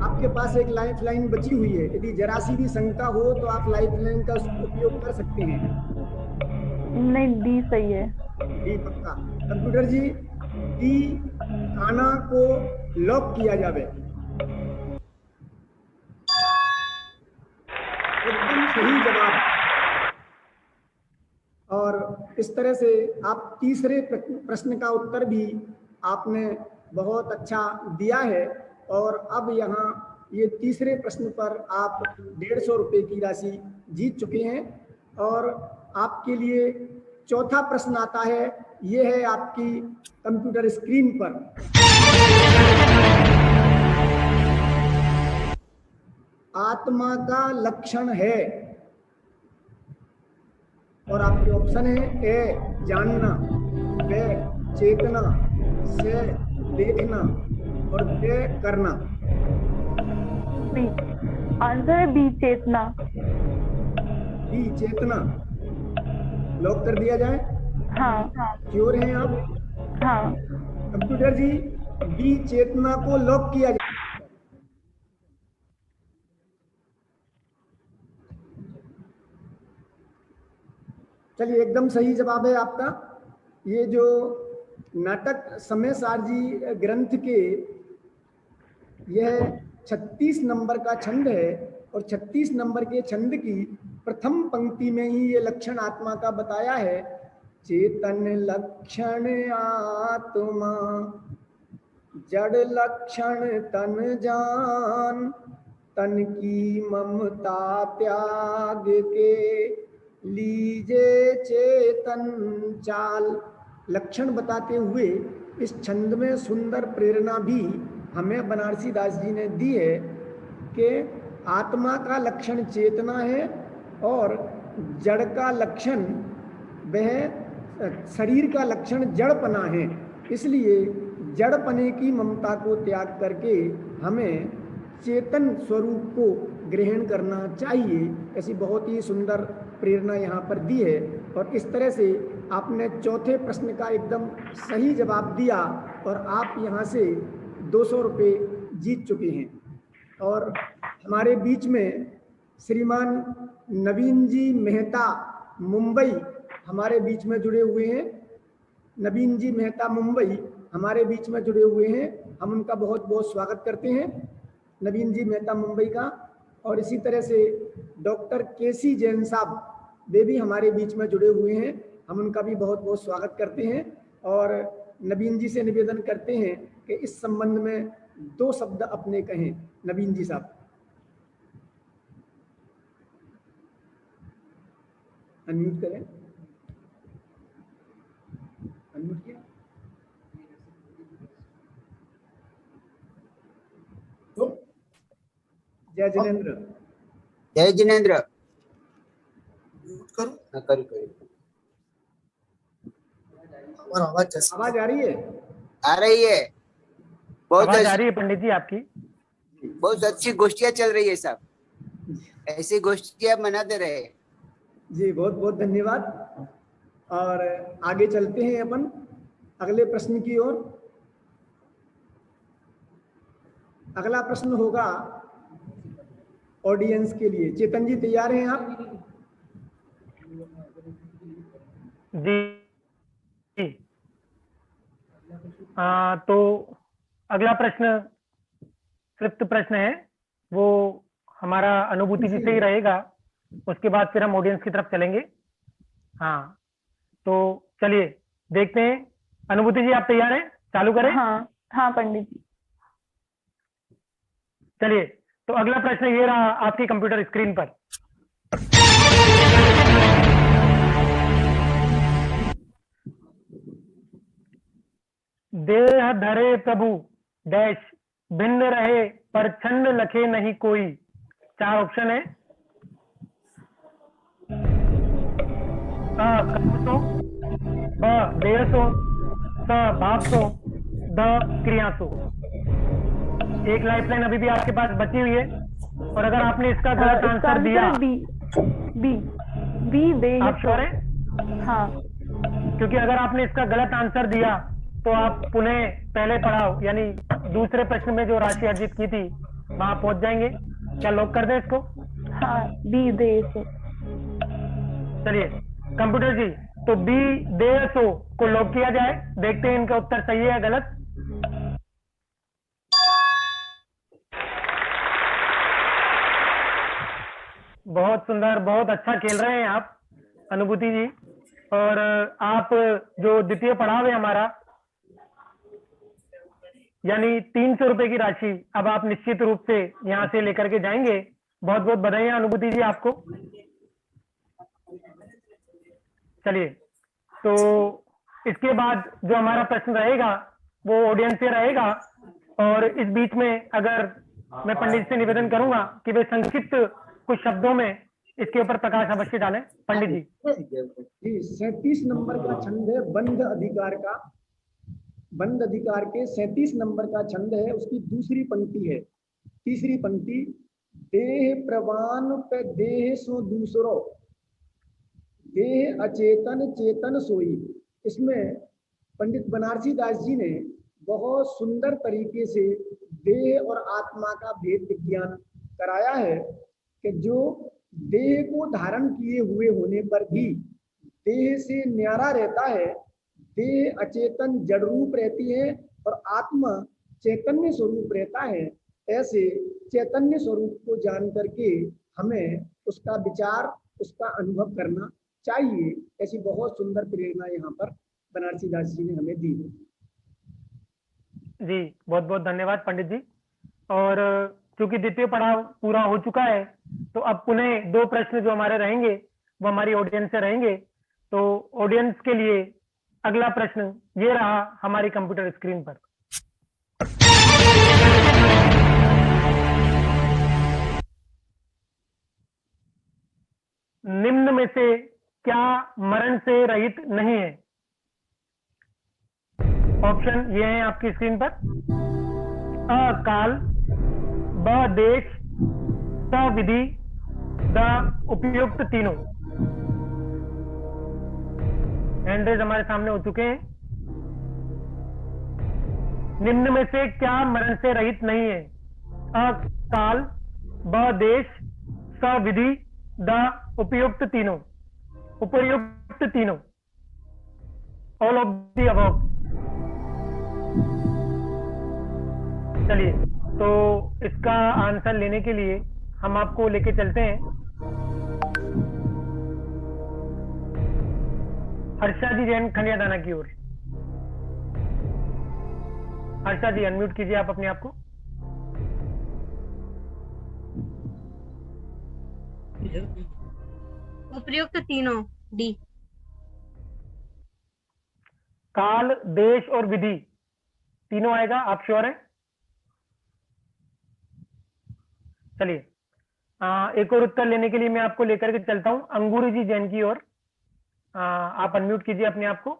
आपके पास एक लाइफ लाइन बची हुई है, यदि जरा सी भी शंका हो तो आप लाइफ लाइन का उपयोग कर सकते हैं। नहीं, डी सही है। डी पक्का। कंप्यूटर जी, डी काना को लॉक किया जावे। एकदम सही जवाब। और इस तरह से आप तीसरे प्रश्न का उत्तर भी आपने बहुत अच्छा दिया है। और अब यहाँ ये तीसरे प्रश्न पर आप 150 रुपये की राशि जीत चुके हैं। और आपके लिए चौथा प्रश्न आता है, ये है आपकी कंप्यूटर स्क्रीन पर। आत्मा का लक्षण है, और आपके ऑप्शन है ए जानना, बी चेतना, से देखना और दे करना। बी आंसर है बी चेतना। बी चेतना लॉक कर दिया जाए? हाँ। श्योर हैं आप? हाँ। कंप्यूटर जी, बी चेतना को लॉक किया जाए। चलिए, एकदम सही जवाब है आपका। ये जो नाटक समय सार जी ग्रंथ के यह 36 नंबर का छंद है, और 36 नंबर के छंद की प्रथम पंक्ति में ही ये लक्षण आत्मा का बताया है। चेतन लक्षण आत्मा, जड़ लक्षण तन जान, तन की ममता त्याग के लीजे चेतन चाल। लक्षण बताते हुए इस छंद में सुंदर प्रेरणा भी हमें बनारसी दास जी ने दी है कि आत्मा का लक्षण चेतना है और जड़ का लक्षण वह शरीर का लक्षण जड़पना है। इसलिए जड़पने की ममता को त्याग करके हमें चेतन स्वरूप को ग्रहण करना चाहिए। ऐसी बहुत ही सुंदर प्रेरणा यहाँ पर दी है। और इस तरह से आपने चौथे प्रश्न का एकदम सही जवाब दिया और आप यहाँ से 200 रुपये जीत चुके हैं। और हमारे बीच में श्रीमान नवीन जी मेहता मुंबई हमारे बीच में जुड़े हुए हैं। नवीन जी मेहता मुंबई हमारे बीच में जुड़े हुए हैं। हम उनका बहुत बहुत स्वागत करते हैं, नवीन जी मेहता मुंबई का। और इसी तरह से डॉक्टर केसी जैन साहब वे भी हमारे बीच में जुड़े हुए हैं, हम उनका भी बहुत बहुत स्वागत करते हैं। और नवीन जी से निवेदन करते हैं कि इस संबंध में 2 शब्द अपने कहें। नवीन जी साहब अनम्यूट करें, अनम्यूट किया। जय जिनेंद्र। जय जिनेंद्र। करो आवाज आ रही है? आ रही है, बहुत आवाज आ रही है पंडित जी आपकी। बहुत अच्छी गोष्ठियां चल रही है साहब, ऐसी गोष्ठियां मनाते रहे। जी बहुत बहुत धन्यवाद। और आगे चलते हैं अपन अगले प्रश्न की ओर। अगला प्रश्न होगा ऑडियंस के लिए। चेतन जी तैयार हैं आप? जी। तो अगला प्रश्न तृप्त प्रश्न है, वो हमारा अनुभूति जी से ही रहेगा, उसके बाद फिर हम ऑडियंस की तरफ चलेंगे। हाँ तो चलिए देखते हैं। अनुभूति जी आप तैयार हैं? चालू करें? हाँ हाँ पंडित जी। चलिए तो अगला प्रश्न ये रहा आपकी कंप्यूटर स्क्रीन पर। देह धरे प्रभु डैश, भिन्न रहे पर छंद लखे नहीं कोई। 4 ऑप्शन है। कर्मसो, ब देहसो, स भावसो, द क्रियासो। एक लाइफलाइन अभी भी आपके पास बची हुई है, और अगर आपने इसका गलत आंसर दिया, बी दे। आप श्योर हैं? हाँ, क्योंकि अगर आपने इसका गलत आंसर दिया तो आप पुनः पहले पढ़ाओ यानी दूसरे प्रश्न में जो राशि अर्जित की थी वहां पहुंच जाएंगे। क्या लॉक कर दें इसको? हाँ बी दे सो। चलिए कंप्यूटर जी, तो बी दे सो को लॉक किया जाए। देखते हैं इनका उत्तर सही है या गलत। बहुत सुंदर, बहुत अच्छा खेल रहे हैं आप अनुभूति जी। और आप जो द्वितीय पड़ाव है हमारा, यानी 300 रुपए की राशि अब आप निश्चित रूप से यहाँ से लेकर के जाएंगे। बहुत बहुत बधाई अनुभूति जी आपको। चलिए तो इसके बाद जो हमारा प्रश्न रहेगा वो ऑडियंस से रहेगा, और इस बीच में अगर मैं पंडित से निवेदन करूंगा कि वे संक्षिप्त कुछ शब्दों में इसके ऊपर प्रकाश अवश्य डालें। पंडित जी। 37 नंबर का छंद है बंध अधिकार का। बंध अधिकार के 37 नंबर का छंद है, उसकी दूसरी पंक्ति है, तीसरी पंक्ति। देह प्रवान पे देह सो दूसरो, देह अचेतन चेतन सोई। इसमें पंडित बनारसी दास जी ने बहुत सुंदर तरीके से देह और आत्मा का भेद विज्ञान कराया है कि जो देह को धारण किए हुए होने पर भी देह से न्यारा रहता है, देह अचेतन जड़ रूप रहती है और आत्मा चैतन्य स्वरूप रहता है। ऐसे चैतन्य स्वरूप को जान करके हमें उसका विचार उसका अनुभव करना चाहिए। ऐसी बहुत सुंदर प्रेरणा यहाँ पर बनारसी दास जी ने हमें दी है। जी बहुत बहुत धन्यवाद पंडित जी। और चूंकि द्वितीय पड़ाव पूरा हो चुका है, तो अब पुनः 2 प्रश्न जो हमारे रहेंगे वो हमारी ऑडियंस से रहेंगे। तो ऑडियंस के लिए अगला प्रश्न ये रहा हमारी कंप्यूटर स्क्रीन पर। निम्न में से क्या मरण से रहित नहीं है? ऑप्शन ये है आपकी स्क्रीन पर। अ काल, ब देश, स विधि, द उपयुक्त तीनों। हैंडरेज हमारे सामने हो चुके हैं। निम्न में से क्या मरण से रहित नहीं है? अ काल, ब देश, स विधि, द उपयुक्त तीनों। उपयुक्त तीनों, ऑल ऑफ द अबव। चलिए, तो इसका आंसर लेने के लिए हम आपको लेके चलते हैं हर्षा जी जैन खनियादाना की ओर। हर्षा जी अनम्यूट कीजिए आप अपने आप को। उपयुक्त तीनों, डी। काल, देश और विधि तीनों आएगा, आप श्योर हैं? चलिए, एक और उत्तर लेने के लिए मैं आपको लेकर के चलता हूं अंगूरी जी जैन की ओर। आप अनम्यूट कीजिए अपने आप को।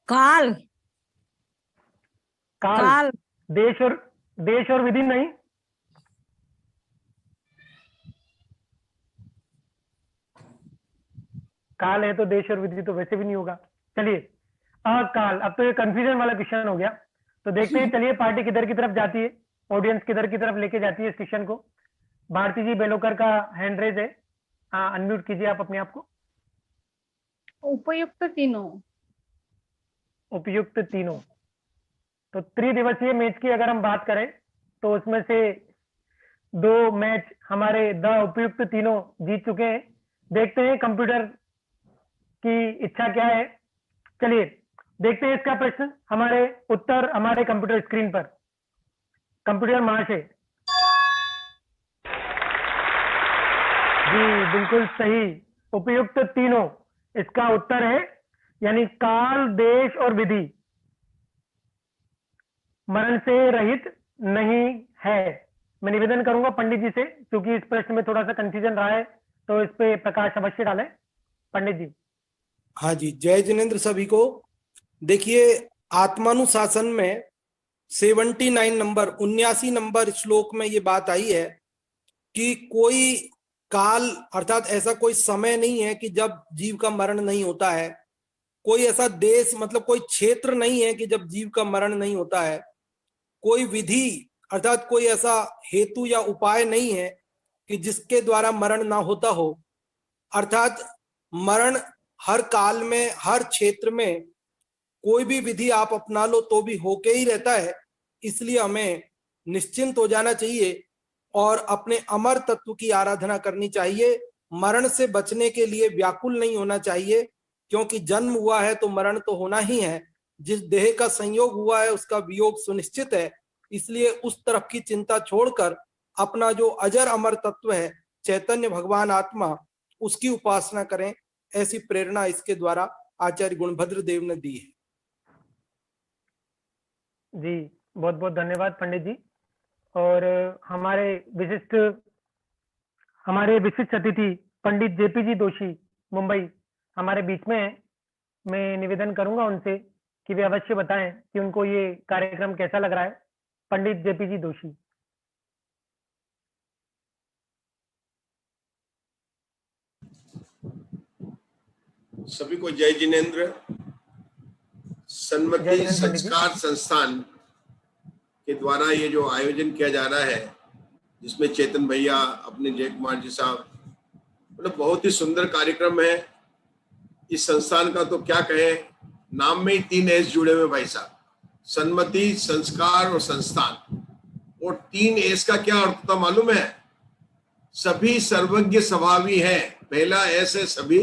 काल, काल, देश और विधि नहीं। काल है तो देश और विधि तो वैसे भी नहीं होगा। चलिए, अकाल। अब तो ये कंफ्यूजन वाला क्वेश्चन हो गया, तो देखते हैं चलिए पार्टी किधर की तरफ जाती है, ऑडियंस किधर की तरफ लेके जाती है इस क्वेश्चन को। भारती जी बेलोकर का हैंड रेज है, अनम्यूट कीजिए आप अपने आप को। उपयुक्त तीनों। उपयुक्त तीनों। तो त्रिदिवसीय मैच की अगर हम बात करें तो उसमें से 2 मैच हमारे द उपयुक्त तीनों जीत चुके हैं। देखते हैं कंप्यूटर की इच्छा क्या है। चलिए देखते हैं इसका प्रश्न। हमारे उत्तर हमारे कंप्यूटर स्क्रीन पर। कंप्यूटर महाशय जी बिल्कुल सही, उपयुक्त तीनों इसका उत्तर है, यानी काल, देश और विधि मरण से रहित नहीं है। मैं निवेदन करूंगा पंडित जी से, क्योंकि इस प्रश्न में थोड़ा सा कंफ्यूजन रहा है, तो इस पे प्रकाश अवश्य डालें पंडित जी। हाँ जी, जय जिनेन्द्र सभी को। देखिए आत्मानुशासन में 79 नंबर 79 नंबर श्लोक में ये बात आई है कि कोई काल अर्थात ऐसा कोई समय नहीं है कि जब जीव का मरण नहीं होता है, कोई ऐसा देश मतलब कोई क्षेत्र नहीं है कि जब जीव का मरण नहीं होता है, कोई विधि अर्थात कोई ऐसा हेतु या उपाय नहीं है कि जिसके द्वारा मरण ना होता हो। अर्थात मरण हर काल में हर क्षेत्र में कोई भी विधि आप अपना लो तो भी होके ही रहता है। इसलिए हमें निश्चिंत हो जाना चाहिए और अपने अमर तत्व की आराधना करनी चाहिए। मरण से बचने के लिए व्याकुल नहीं होना चाहिए, क्योंकि जन्म हुआ है तो मरण तो होना ही है। जिस देह का संयोग हुआ है उसका वियोग सुनिश्चित है। इसलिए उस तरफ की चिंता छोड़कर अपना जो अजर अमर तत्व है चैतन्य भगवान आत्मा, उसकी उपासना करें। ऐसी प्रेरणा इसके द्वारा आचार्य गुणभद्र देव ने दी है। जी बहुत बहुत धन्यवाद पंडित जी। और हमारे विशिष्ट अतिथि पंडित जेपी जी दोषी मुंबई हमारे बीच में है। मैं निवेदन करूंगा उनसे कि वे अवश्य बताएं कि उनको ये कार्यक्रम कैसा लग रहा है। पंडित जेपी जी दोषी। सभी को जय जिनेन्द्र। सन्मति संस्कार संस्थान के द्वारा ये जो आयोजन किया जा रहा है, जिसमें चेतन भैया, अपने जय कुमार जी साहब, मतलब बहुत ही सुंदर कार्यक्रम है। इस संस्थान का तो क्या कहे, नाम में ही 3 एस जुड़े हुए भाई साहब, सन्मति, संस्कार और संस्थान। और 3 एस का क्या अर्थ था मालूम है? सभी सर्वज्ञ स्वभावी है। पहला एस है सभी,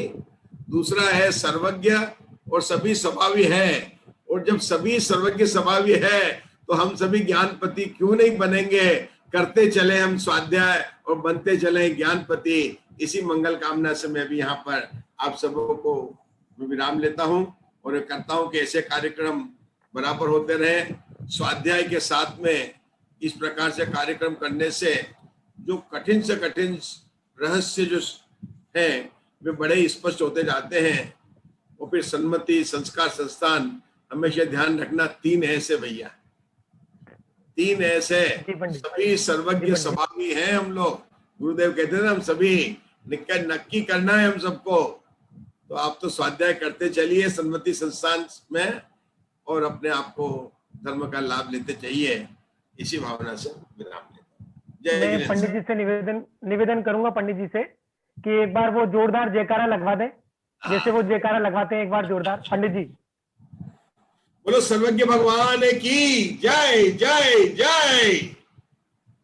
दूसरा है सर्वज्ञ और सभी स्वभावी है। और जब सभी सर्वज्ञ स्वभावी है तो हम सभी ज्ञानपति क्यों नहीं बनेंगे। करते चले हम स्वाध्याय और बनते चले ज्ञानपति। इसी मंगल कामना से मैं भी यहाँ पर आप सबों को विराम लेता हूँ और करता हूँ कि ऐसे कार्यक्रम बराबर होते रहे। स्वाध्याय के साथ में इस प्रकार से कार्यक्रम करने से जो कठिन से कठिन रहस्य जो है वे बड़े स्पष्ट होते जाते हैं। और फिर सन्मति संस्कार संस्थान हमेशा ध्यान रखना 3 ऐसे भैया, 3 ऐसे सभी सर्वज्ञ स्वभावी हैं हम लोग। गुरुदेव कहते हैं हम सभी नक्की करना है हम सबको। तो आप तो स्वाध्याय करते चलिए सन्मति संस्थान में और अपने आप को धर्म का लाभ लेते चाहिए। इसी भावना से विराम लेते। मैं पंडित जी से निवेदन करूंगा पंडित जी से कि एक बार वो जोरदार जयकारा लगवा दें, जैसे वो जयकारा लगाते हैं। एक बार जोरदार पंडित जी। बोलो सर्वज्ञ भगवान की जय जय जय।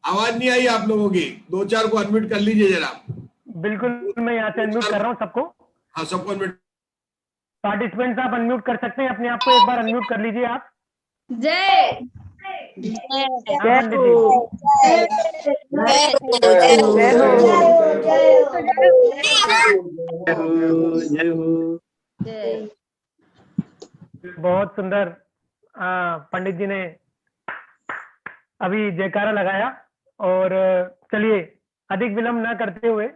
आवाज नहीं आई आप लोगों की, 2-4 को अनम्यूट कर लीजिए जरा। बिल्कुल, मैं यहाँ से अनम्यूट कर रहा हूँ सबको। हाँ, सबको अनम्यूट। पार्टिसिपेंट्स आप अनम्यूट कर सकते हैं अपने आप को, एक बार अनम्यूट कर लीजिए आप। जय बहुत सुंदर पंडित जी ने अभी जयकारा लगाया। और चलिए अधिक विलंब न करते हुए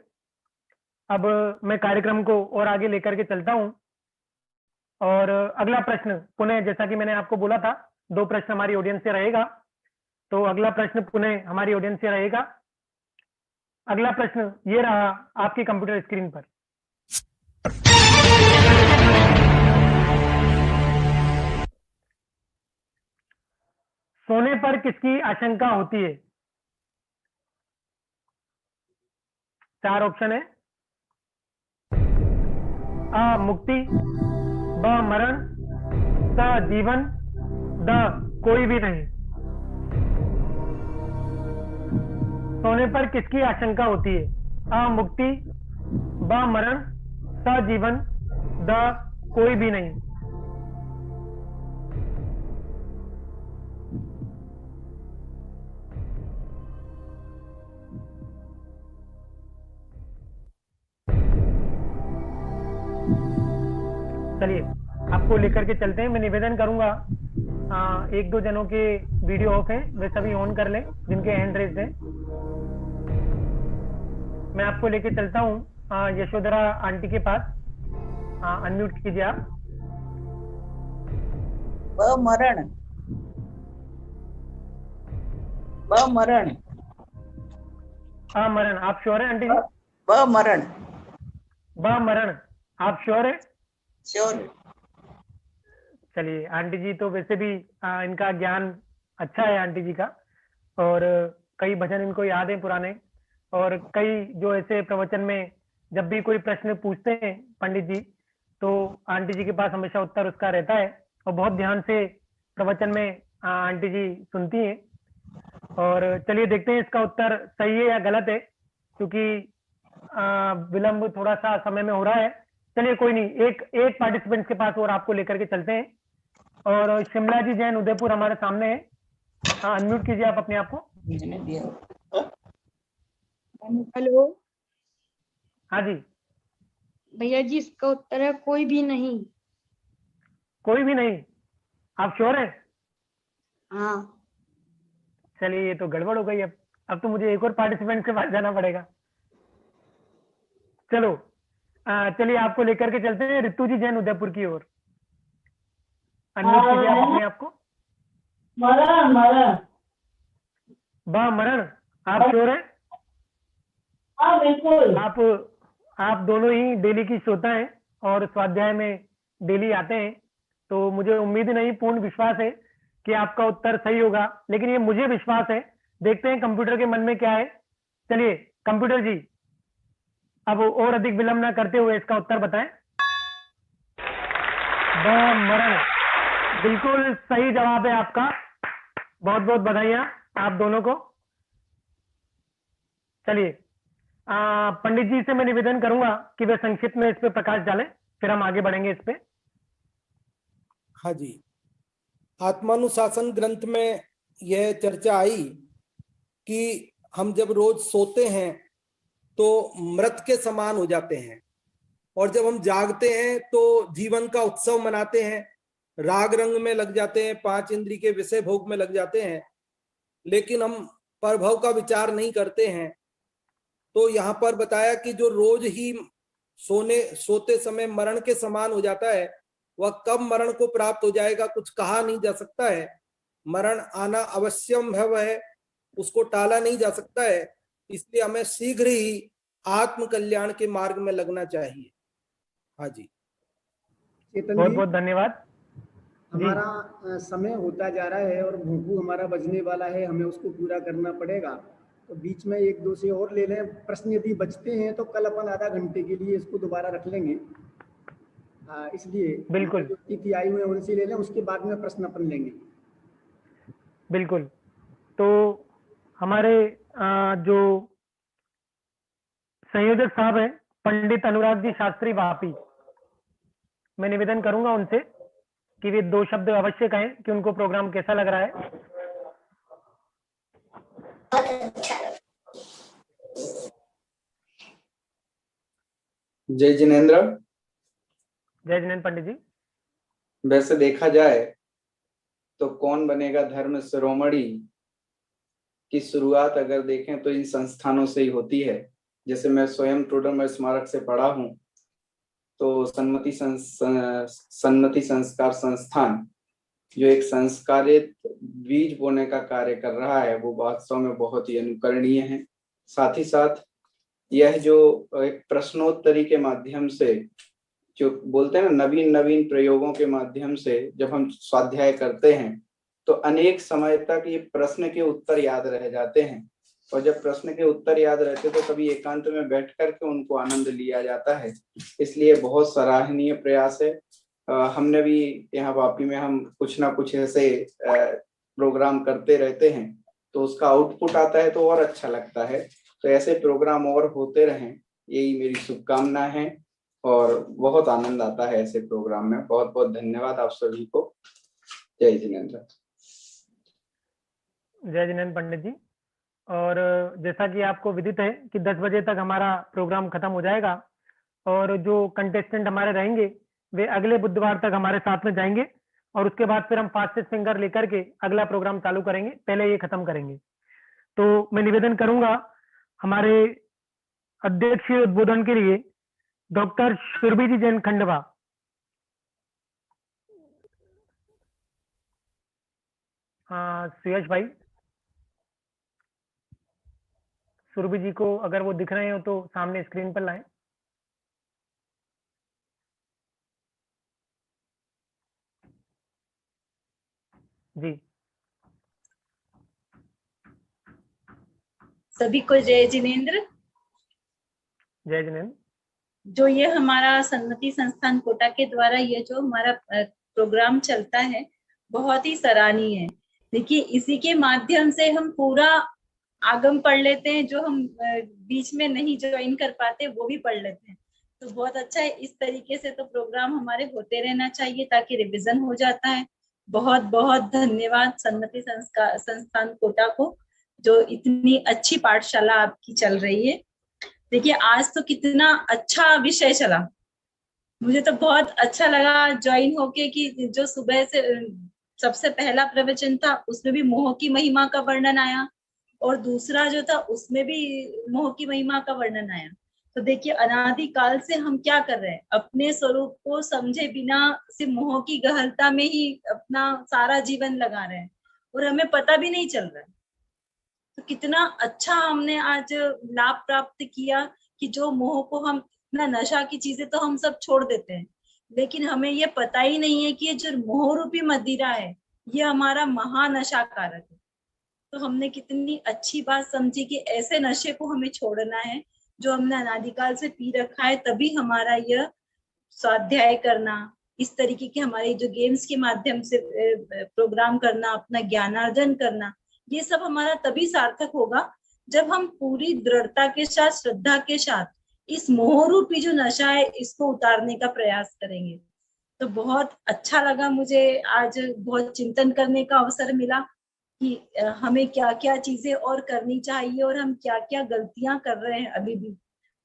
अब मैं कार्यक्रम को और आगे लेकर के चलता हूं। और अगला प्रश्न पुनः, जैसा कि मैंने आपको बोला था 2 प्रश्न हमारी ऑडियंस से रहेगा, तो अगला प्रश्न पुनः हमारी ऑडियंस से रहेगा। अगला प्रश्न ये रहा आपकी कंप्यूटर स्क्रीन पर। सोने पर किसकी आशंका होती है? 4 ऑप्शन है। अ मुक्ति, ब मरण, स जीवन, द कोई भी नहीं। सोने पर किसकी आशंका होती है? अ मुक्ति, ब मरण, स जीवन, द कोई भी नहीं। चलिए आपको लेकर के चलते हैं। मैं निवेदन करूंगा 1-2 जनों के वीडियो ऑफ हैं, वे सभी ऑन कर लें जिनके हैंड रेज हैं। मैं आपको लेके चलता हूं यशोधरा आंटी के पास। अनम्यूट कीजिए आप। मरण, मरण, मरण आप श्योर है आंटी जी? मरण, मरण आप श्योर है? श्योर। चलिए आंटी जी तो वैसे भी इनका ज्ञान अच्छा है आंटी जी का, और कई भजन इनको याद है पुराने, और कई जो ऐसे प्रवचन में जब भी कोई प्रश्न पूछते हैं पंडित जी तो आंटी जी के पास हमेशा उत्तर उसका रहता है, और बहुत ध्यान से प्रवचन में आंटी जी सुनती हैं। और चलिए देखते हैं इसका उत्तर सही है या गलत है, क्योंकि विलंब थोड़ा सा समय में हो रहा है। चलिए कोई नहीं, एक पार्टिसिपेंट के पास और आपको लेकर के चलते हैं। और शिमला जी जैन उदयपुर हमारे सामने है। अनम्यूट कीजिए आप अपने आप को। हेलो। हाँ जी भैया जी, इसका उत्तर है कोई भी नहीं। कोई भी नहीं, आप श्योर है? हाँ। चलिए ये तो गड़बड़ हो गई। अब तो मुझे एक और पार्टिसिपेंट के पास जाना पड़ेगा। चलो चलिए आपको लेकर के चलते हैं ऋतु जी जैन उदयपुर की ओर। अनम्यूट कीजिए आप अपने आप को। मरण, मरण आप श्योर है? हाँ बिल्कुल। आप दोनों ही डेली की श्रोता हैं और स्वाध्याय में डेली आते हैं, तो मुझे उम्मीद नहीं पूर्ण विश्वास है कि आपका उत्तर सही होगा, लेकिन ये मुझे विश्वास है। देखते हैं कंप्यूटर के मन में क्या है। चलिए कंप्यूटर जी अब और अधिक विलंब न करते हुए इसका उत्तर बताएं। मरण बिल्कुल सही जवाब है आपका। बहुत बहुत बधाइयां आप दोनों को। चलिए पंडित जी से मैं निवेदन करूंगा कि वे संक्षिप्त में इस पे प्रकाश डालें, फिर हम आगे बढ़ेंगे इस पे। हाँ जी, आत्मानुशासन ग्रंथ में यह चर्चा आई कि हम जब रोज सोते हैं तो मृत के समान हो जाते हैं, और जब हम जागते हैं तो जीवन का उत्सव मनाते हैं, राग रंग में लग जाते हैं, 5 इंद्रिय के विषय भोग में लग जाते हैं, लेकिन हम प्रभव का विचार नहीं करते हैं। तो यहाँ पर बताया कि जो रोज ही सोते समय मरण के समान हो जाता है, वह कब मरण को प्राप्त हो जाएगा कुछ कहा नहीं जा सकता है। मरण आना अवश्यम है, उसको टाला नहीं जा सकता है, इसलिए हमें शीघ्र ही आत्म कल्याण के मार्ग में लगना चाहिए। हाँ जी, चेतन बहुत जी, बहुत धन्यवाद। हमारा समय होता जा रहा है और भूखू हमारा बजने वाला है, हमें उसको पूरा करना पड़ेगा। तो बीच में 1-2 से और ले लें, प्रश्न यदि बचते हैं तो कल अपन आधा घंटे के लिए इसको दोबारा रख लेंगे। इसलिए बिल्कुल, जो तिथि आई हुए उनसे ले लें, उसके बाद में प्रश्न अपन लेंगे। बिल्कुल। तो हमारे जो संयोजक साहब हैं पंडित अनुराग जी शास्त्री वापी, मैं निवेदन करूंगा उनसे कि वे 2 शब्द अवश्य कहें कि उनको प्रोग्राम कैसा लग रहा है। जय जिनेन्द्र। जय जिनेन्द्र पंडित जी। वैसे देखा जाए तो कौन बनेगा धर्म शिरोमणि की शुरुआत अगर देखें तो इन संस्थानों से ही होती है। जैसे मैं स्वयं टोडरमल स्मारक से पढ़ा हूं, तो सन्मति संस्कार संस्थान जो एक संस्कारित बीज बोने का कार्य कर रहा है, वो वास्तव में बहुत ही अनुकरणीय है। साथ ही साथ यह जो एक प्रश्नोत्तरी के माध्यम से, जो बोलते हैं ना, नवीन नवीन प्रयोगों के माध्यम से जब हम स्वाध्याय करते हैं तो अनेक समय तक ये प्रश्न के उत्तर याद रह जाते हैं, और जब प्रश्न के उत्तर याद रहते तो कभी एकांत में बैठ करके उनको आनंद लिया जाता है। इसलिए बहुत सराहनीय प्रयास है। हमने भी यहाँ वापी में हम कुछ ना कुछ ऐसे प्रोग्राम करते रहते हैं, तो उसका आउटपुट आता है तो और अच्छा लगता है। तो ऐसे प्रोग्राम और होते रहें, यही मेरी शुभकामना है, और बहुत आनंद आता है ऐसे प्रोग्राम में। बहुत बहुत धन्यवाद आप सभी को। जय जिनेन्द्र। जय जिनेन्द्र पंडित जी। और जैसा कि आपको विदित है कि 10 बजे तक हमारा प्रोग्राम खत्म हो जाएगा, और जो कंटेस्टेंट हमारे रहेंगे वे अगले बुधवार तक हमारे साथ में जाएंगे, और उसके बाद फिर हम फास्टेस्ट फिंगर लेकर के अगला प्रोग्राम चालू करेंगे, पहले ये खत्म करेंगे। तो मैं निवेदन करूंगा हमारे अध्यक्ष उद्बोधन के लिए डॉक्टर सुरभि जी जैन खंडवा। सुयश भाई, सुरभि जी को अगर वो दिख रहे हो तो सामने स्क्रीन पर लाएं। जी। सभी को जय जिनेन्द्र। जय जिनेन्द्र। जो ये हमारा सन्मति संस्थान कोटा के द्वारा ये जो हमारा प्रोग्राम चलता है, बहुत ही सराहनीय है। देखिए, इसी के माध्यम से हम पूरा आगम पढ़ लेते हैं, जो हम बीच में नहीं ज्वाइन कर पाते वो भी पढ़ लेते हैं। तो बहुत अच्छा है। इस तरीके से तो प्रोग्राम हमारे होते रहना चाहिए ताकि रिवीजन हो जाता है। बहुत बहुत धन्यवाद सन्मति संस्थान कोटा को, जो इतनी अच्छी पाठशाला आपकी चल रही है। देखिए, आज तो कितना अच्छा विषय चला, मुझे तो बहुत अच्छा लगा ज्वाइन होके कि जो सुबह से सबसे पहला प्रवचन था उसमें भी मोह की महिमा का वर्णन आया, और दूसरा जो था उसमें भी मोह की महिमा का वर्णन आया। तो देखिए, अनादि काल से हम क्या कर रहे हैं, अपने स्वरूप को समझे बिना सिर्फ मोह की गहनता में ही अपना सारा जीवन लगा रहे हैं, और हमें पता भी नहीं चल रहा है। तो कितना अच्छा हमने आज लाभ प्राप्त किया कि जो मोह को हम इतना, नशा की चीजें तो हम सब छोड़ देते हैं, लेकिन हमें ये पता ही नहीं है कि ये जो मोह रूपी मदिरा है ये हमारा महानशा कारक है। तो हमने कितनी अच्छी बात समझी कि ऐसे नशे को हमें छोड़ना है जो हमने अनादिकाल से पी रखा है, तभी हमारा यह स्वाध्याय करना, इस तरीके के हमारे जो गेम्स के माध्यम से प्रोग्राम करना, अपना ज्ञानार्जन करना, ये सब हमारा तभी सार्थक होगा जब हम पूरी दृढ़ता के साथ, श्रद्धा के साथ इस मोह रूपी जो नशा है इसको उतारने का प्रयास करेंगे। तो बहुत अच्छा लगा मुझे, आज बहुत चिंतन करने का अवसर मिला कि हमें क्या क्या चीजें और करनी चाहिए और हम क्या क्या गलतियां कर रहे हैं अभी भी,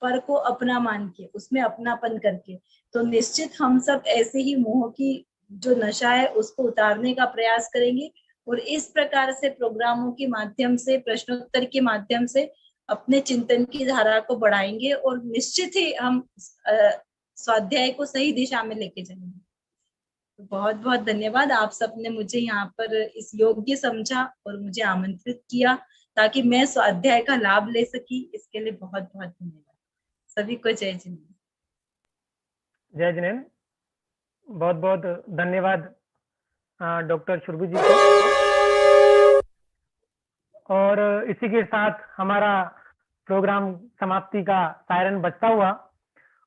पर को अपना मान के, उसमें अपनापन करके। तो निश्चित हम सब ऐसे ही मोह की जो नशा है उसको उतारने का प्रयास करेंगे और इस प्रकार से प्रोग्रामों के माध्यम से, प्रश्नोत्तर के माध्यम से अपने चिंतन की धारा को बढ़ाएंगे और निश्चित ही हम स्वाध्याय को सही दिशा में लेके जाएंगे। तो बहुत बहुत धन्यवाद, आप सबने मुझे यहाँ पर इस योग्य समझा और मुझे आमंत्रित किया ताकि मैं स्वाध्याय का लाभ ले सकी। इसके लिए बहुत बहुत धन्यवाद सभी को। जय जिनेन्द्र। जय जिनेन्द्र, बहुत बहुत धन्यवाद डॉक्टर शुरभू जी को। और इसी के साथ हमारा प्रोग्राम समाप्ति का सायरन बजता हुआ,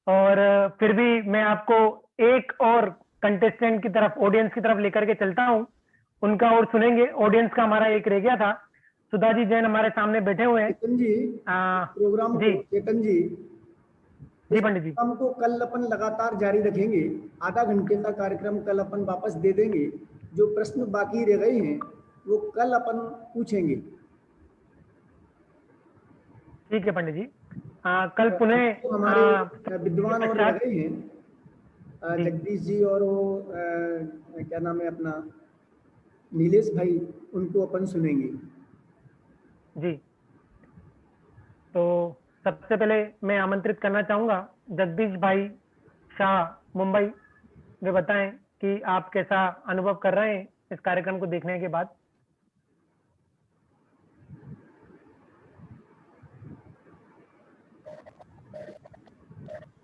और फिर भी मैं आपको एक और कंटेस्टेंट की तरफ, ऑडियंस की तरफ लेकर के चलता हूं, उनका और सुनेंगे। ऑडियंस का हमारा एक रह गया था, सुधा जी जैन हमारे सामने बैठे हुए हैं। चेतन जी, प्रोग्राम जी चेतन जी, जी पंडित जी, हमको कल अपन लगातार जारी रखेंगे। आधा घंटे का कार्यक्रम कल अपन वापस दे देंगे। जो प्रश्न बाकी रह गए हैं वो कल अपन पूछेंगे। ठीक है पंडित जी। कल पुनः तो हमारे विद्वान और रह गए हैं, जगदीश जी और वो क्या नाम है अपना, नीलेश भाई, उनको अपन सुनेंगे। जी, तो सबसे पहले मैं आमंत्रित करना चाहूंगा जगदीश भाई शाह मुंबई, वे बताएं कि आप कैसा अनुभव कर रहे हैं इस कार्यक्रम को देखने के बाद।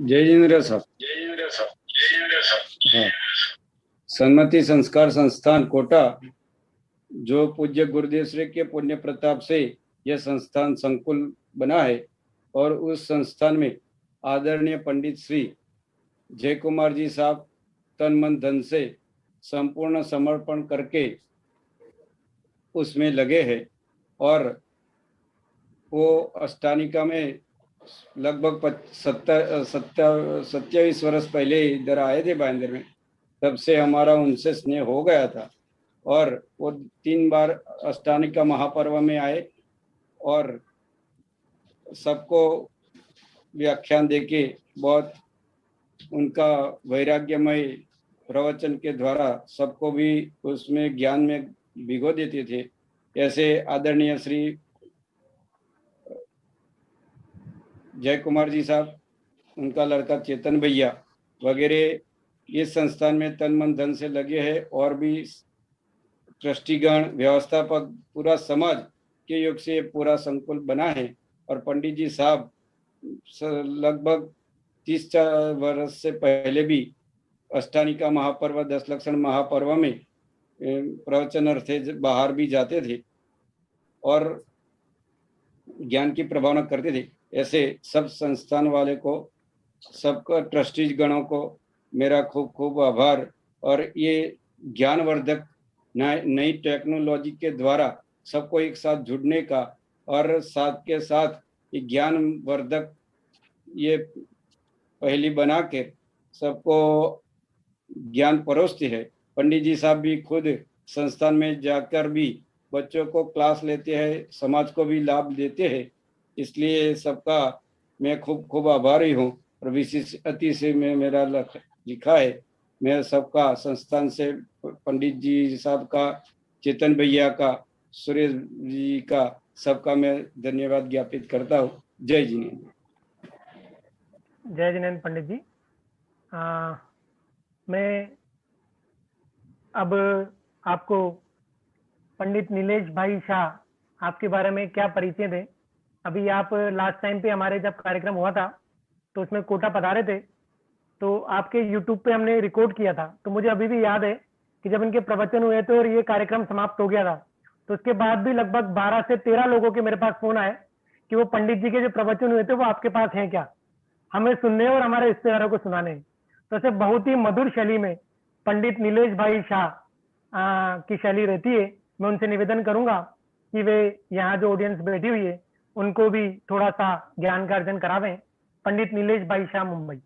जय जिनेन्द्र साहब। हाँ, सन्मति संस्कार संस्थान कोटा, जो पूज्य गुरुदेव श्री के पुण्य प्रताप से यह संस्थान संकुल बना है, और उस संस्थान में आदरणीय पंडित श्री जय कुमार जी साहब तन मन धन से संपूर्ण समर्पण करके उसमें लगे हैं। और वो अष्टानिका में लगभग 27 वर्ष पहले इधर आए थे बांद्र में, तब से हमारा उनसे स्नेह हो गया था। और वो 3 बार अष्टानिका महापर्व में आए और सबको व्याख्यान देके बहुत उनका वैराग्यमय प्रवचन के द्वारा सबको भी उसमें ज्ञान में भिगो देते थे। ऐसे आदरणीय श्री जय कुमार जी साहब, उनका लड़का चेतन भैया वगैरह इस संस्थान में तन मन धन से लगे हैं, और भी ट्रस्टीगण, व्यवस्थापक, पूरा समाज के योग से पूरा संकुल बना है। और पंडित जी साहब लगभग 30 वर्ष से पहले भी अष्टानिका महापर्व, 10 लक्षण महापर्व में प्रवचन अर्थे बाहर भी जाते थे और ज्ञान की प्रभावना करते थे। ऐसे सब संस्थान वाले को, सबका ट्रस्टीज गणों को मेरा खूब खूब आभार। और ये ज्ञानवर्धक नई टेक्नोलॉजी के द्वारा सबको एक साथ जुड़ने का, और साथ के साथ ये ज्ञानवर्धक ये पहली बना के सबको ज्ञान परोसते हैं। पंडित जी साहब भी खुद संस्थान में जाकर भी बच्चों को क्लास लेते हैं, समाज को भी लाभ देते हैं। इसलिए सबका मैं खूब खूब आभारी हूँ। और विशेष अति से मैं मेरा लिखा है, मैं सबका संस्थान से पंडित जी साहब का, चेतन भैया का, सुरेश जी का, सबका मैं धन्यवाद ज्ञापित करता हूँ। जय जिनेन्द्र। जय जिनेन्द्र पंडित जी। मैं अब आपको पंडित नीलेश भाई शाह, आपके बारे में क्या परिचय दें। अभी आप लास्ट टाइम पे हमारे जब कार्यक्रम हुआ था तो उसमें कोटा पधारे थे, तो आपके YouTube पे हमने रिकॉर्ड किया था। तो मुझे अभी भी याद है कि जब इनके प्रवचन हुए थे और ये कार्यक्रम समाप्त हो गया था, तो उसके बाद भी लगभग 12 से 13 लोगों के मेरे पास फोन आए कि वो पंडित जी के जो प्रवचन हुए थे वो आपके पास हैं क्या, हमें सुनने और हमारे रिश्तेदारों को सुनाने। तो ऐसे बहुत ही मधुर शैली में पंडित नीलेश भाई शाह की शैली रहती है। मैं उनसे निवेदन करूंगा कि वे यहाँ जो ऑडियंस बैठी हुई है उनको भी थोड़ा सा ज्ञान का अर्जन करावें। पंडित नीलेश भाई शाह, मुंबई।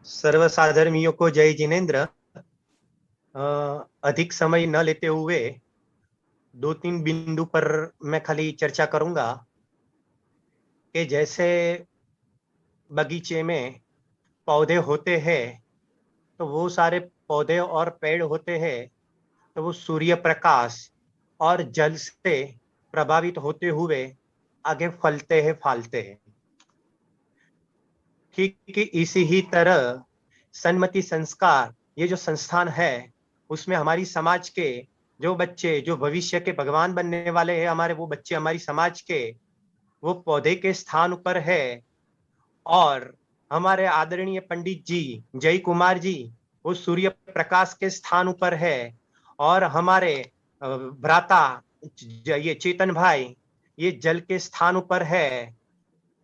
सर्वसाधर्मियों को जय जिनेन्द्र। अधिक समय न लेते हुए 2-3 बिंदु पर मैं खाली चर्चा करूंगा कि जैसे बगीचे में पौधे होते हैं तो वो सारे पौधे और पेड़ होते हैं तो वो सूर्य प्रकाश और जल से प्रभावित होते हुए आगे फलते हैं, फैलते हैं। ठीक इसी ही तरह सन्मति संस्कार ये जो संस्थान है उसमें हमारी समाज के जो बच्चे जो भविष्य के भगवान बनने वाले हैं, हमारे वो बच्चे हमारी समाज के वो पौधे के स्थान पर है। और हमारे आदरणीय पंडित जी जय कुमार जी वो सूर्य प्रकाश के स्थान पर है। और हमारे भ्राता ये चेतन भाई ये जल के स्थान पर है।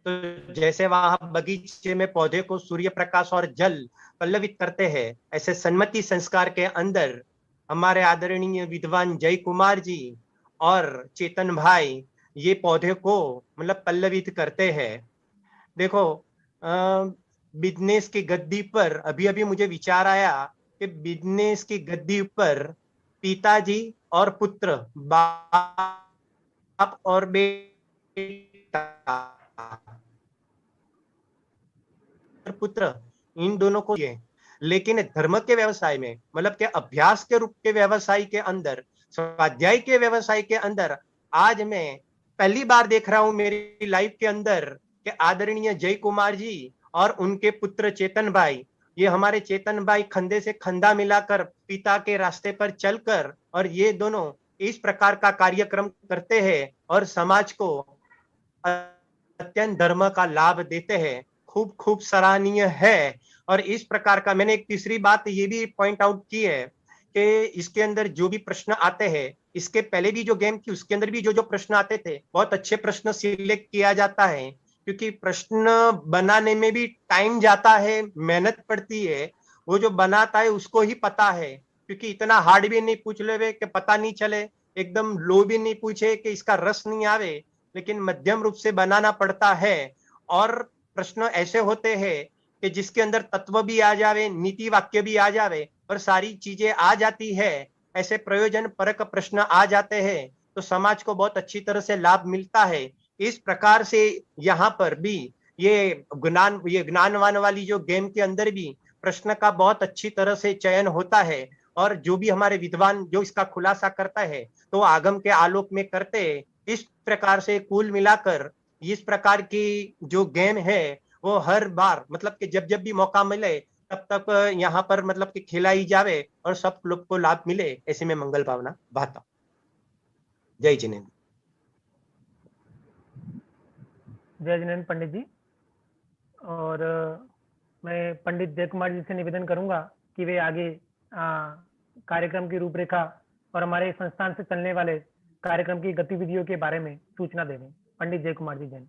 तो जैसे वहां बगीचे में पौधे को सूर्य प्रकाश और जल पल्लवित करते हैं, ऐसे सन्मति संस्कार के अंदर हमारे आदरणीय विद्वान जय कुमार जी और चेतन भाई ये पौधे को मतलब पल्लवित करते हैं। देखो बिजनेस की गद्दी पर अभी अभी मुझे विचार आया कि बिजनेस की गद्दी पर पिताजी और पुत्र, बाप और बेटा, पुत्र, इन दोनों को ये, लेकिन धर्म के व्यवसाय में मतलब के अभ्यास के रूप के व्यवसाय के अंदर, स्वाध्याय के व्यवसाय के अंदर आज मैं पहली बार देख रहा हूं मेरी लाइफ के अंदर कि आदरणीय जय कुमार जी और उनके पुत्र चेतन भाई, ये हमारे चेतन भाई खंधे से खंधा मिलाकर पिता के रास्ते पर चलकर और ये दोनों इस प्रकार का कार्यक्रम करते हैं और समाज को अत्यंत धर्म का लाभ देते हैं। खूब खूब सराहनीय है। और इस प्रकार का मैंने एक तीसरी बात ये भी पॉइंट आउट की है कि इसके अंदर जो भी प्रश्न आते हैं, इसके पहले भी जो गेम थी उसके अंदर भी जो जो प्रश्न आते थे बहुत अच्छे प्रश्न सिलेक्ट किया जाता है, क्योंकि प्रश्न बनाने में भी टाइम जाता है, मेहनत पड़ती है। वो जो बनाता है उसको ही पता है, क्योंकि इतना हार्ड भी नहीं पूछ ले कि पता नहीं चले, एकदम लो भी नहीं पूछे कि इसका रस नहीं आवे, लेकिन मध्यम रूप से बनाना पड़ता है। और प्रश्न ऐसे होते हैं कि जिसके अंदर तत्व भी आ जावे, नीति वाक्य भी आ जावे और सारी चीजें आ जाती है, ऐसे प्रयोजन परक प्रश्न आ जाते हैं तो समाज को बहुत अच्छी तरह से लाभ मिलता है। इस प्रकार से यहाँ पर भी ये ज्ञानवान वाली जो गेम के अंदर भी प्रश्न का बहुत अच्छी तरह से चयन होता है और जो भी हमारे विद्वान जो इसका खुलासा करता है तो आगम के आलोक में करते हैं। इस प्रकार से कुल मिलाकर इस प्रकार की जो गेम है वो हर बार मतलब कि जब जब भी मौका मिले तब तक यहाँ पर मतलब कि खिलाई जावे और सब लोग को लाभ मिले, ऐसे में मंगल भावना भाता। जय जिनेन्द्र। जय जिनेन्द्र पंडित जी। और मैं पंडित जय कुमार जी से निवेदन करूंगा कि वे आगे कार्यक्रम की रूपरेखा और हमारे संस्थान से चलने वाले कार्यक्रम की गतिविधियों के बारे में सूचना देवें। पंडित जय कुमार जी जैन।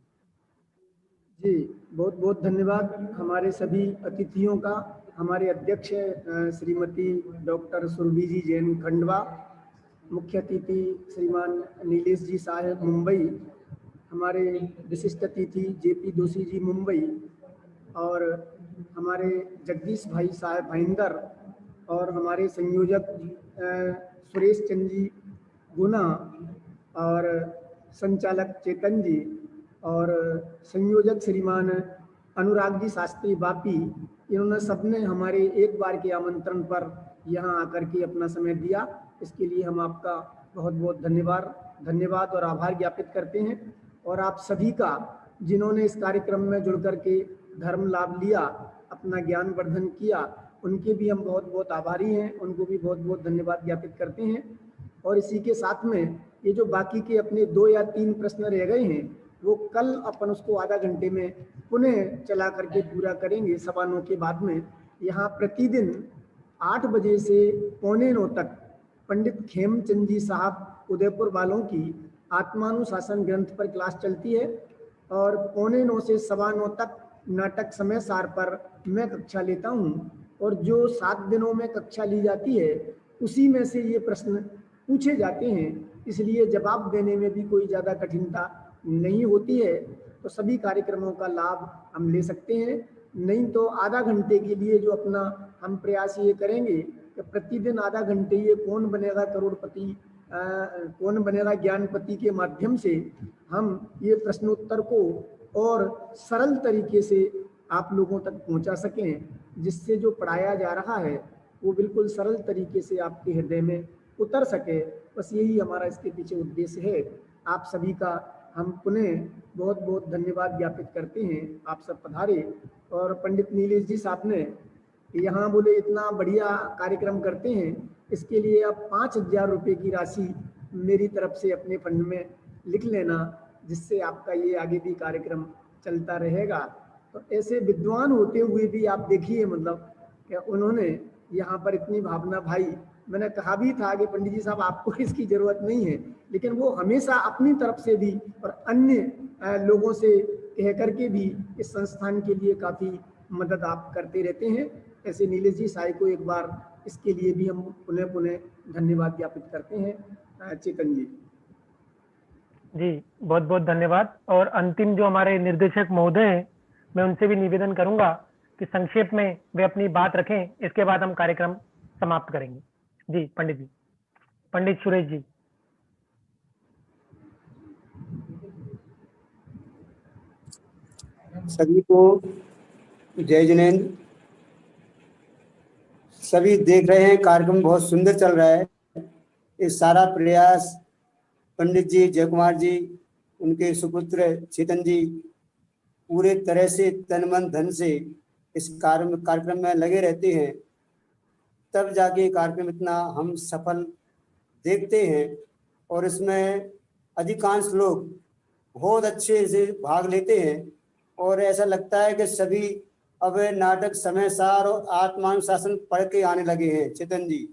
जी बहुत बहुत धन्यवाद हमारे सभी अतिथियों का। हमारे अध्यक्ष श्रीमती डॉक्टर सुरभि जी जैन खंडवा, मुख्य अतिथि श्रीमान नीलेश जी साहब मुंबई, हमारे विशिष्ट अतिथि जेपी दोषी जी मुंबई, और हमारे जगदीश भाई साहब भाईंदर, और हमारे संयोजक सुरेश चंद जी गुना, और संचालक चेतन जी, और संयोजक श्रीमान अनुराग जी शास्त्री बापी। इन्होंने सबने हमारे एक बार के आमंत्रण पर यहाँ आकर के अपना समय दिया, इसके लिए हम आपका बहुत बहुत धन्यवाद और आभार ज्ञापित करते हैं। और आप सभी का जिन्होंने इस कार्यक्रम में जुड़ कर के धर्म लाभ लिया, अपना ज्ञान वर्धन किया, उनके भी हम बहुत बहुत आभारी हैं, उनको भी बहुत बहुत धन्यवाद ज्ञापित करते हैं। और इसी के साथ में ये जो बाकी के अपने 2 या 3 प्रश्न रह गए हैं वो कल अपन उसको आधा घंटे में पुनः चला करके पूरा करेंगे 9:15 के बाद में। यहाँ प्रतिदिन 8 बजे से 8:45 तक पंडित खेमचंद जी साहब उदयपुर वालों की आत्मानुशासन ग्रंथ पर क्लास चलती है, और 8:45 से 9:15 तक नाटक समय सार पर मैं कक्षा लेता हूँ। और जो 7 दिनों में कक्षा ली जाती है उसी में से ये प्रश्न पूछे जाते हैं। इसलिए जवाब देने में भी कोई ज़्यादा कठिनता नहीं होती है, तो सभी कार्यक्रमों का लाभ हम ले सकते हैं। नहीं तो आधा घंटे के लिए जो अपना हम प्रयास ये करेंगे कि प्रतिदिन आधा घंटे ये कौन बनेगा करोड़पति, कौन बनेगा ज्ञानपति के माध्यम से हम ये प्रश्नोत्तर को और सरल तरीके से आप लोगों तक पहुंचा सकें, जिससे जो पढ़ाया जा रहा है वो बिल्कुल सरल तरीके से आपके हृदय में उतर सके। बस यही हमारा इसके पीछे उद्देश्य है। आप सभी का हम पुनः बहुत बहुत धन्यवाद ज्ञापित करते हैं। आप सब पधारे। और पंडित नीलेश जी साहब ने यहाँ बोले इतना बढ़िया कार्यक्रम करते हैं, इसके लिए आप 5,000 रुपये की राशि मेरी तरफ से अपने फंड में लिख लेना, जिससे आपका ये आगे भी कार्यक्रम चलता रहेगा। तो ऐसे विद्वान होते हुए भी आप देखिए, मतलब कि उन्होंने यहाँ पर इतनी भावना भाई, मैंने कहा भी था कि पंडित जी साहब आपको इसकी जरूरत नहीं है, लेकिन वो हमेशा अपनी तरफ से भी और अन्य लोगों से कह करके भी इस संस्थान के लिए काफ़ी मदद आप करते रहते हैं। ऐसे नीलेश जी साई को एक बार इसके लिए भी हम पुनः पुनः धन्यवाद ज्ञापित करते हैं। चेतन जी जी बहुत बहुत धन्यवाद। और अंतिम जो हमारे निर्देशक महोदय हैं, मैं उनसे भी निवेदन करूंगा कि संक्षेप में वे अपनी बात रखें, इसके बाद हम कार्यक्रम समाप्त करेंगे। जी पंडित जी, पंडित सुरेश जी। सभी को जय जिनेंद्र। सभी देख रहे हैं कार्यक्रम बहुत सुंदर चल रहा है। ये सारा प्रयास पंडित जी, जय कुमार जी, उनके सुपुत्र चेतन जी पूरे तरह से तन मन धन से इस कार्यक्रम में लगे रहते हैं, तब जाके कार्यक्रम इतना हम सफल देखते हैं। और इसमें अधिकांश लोग बहुत अच्छे से भाग लेते हैं और ऐसा लगता है कि सभी अब नाटक समय सार और आत्मानुशासन पढ़ के आने लगे हैं। चेतन जी,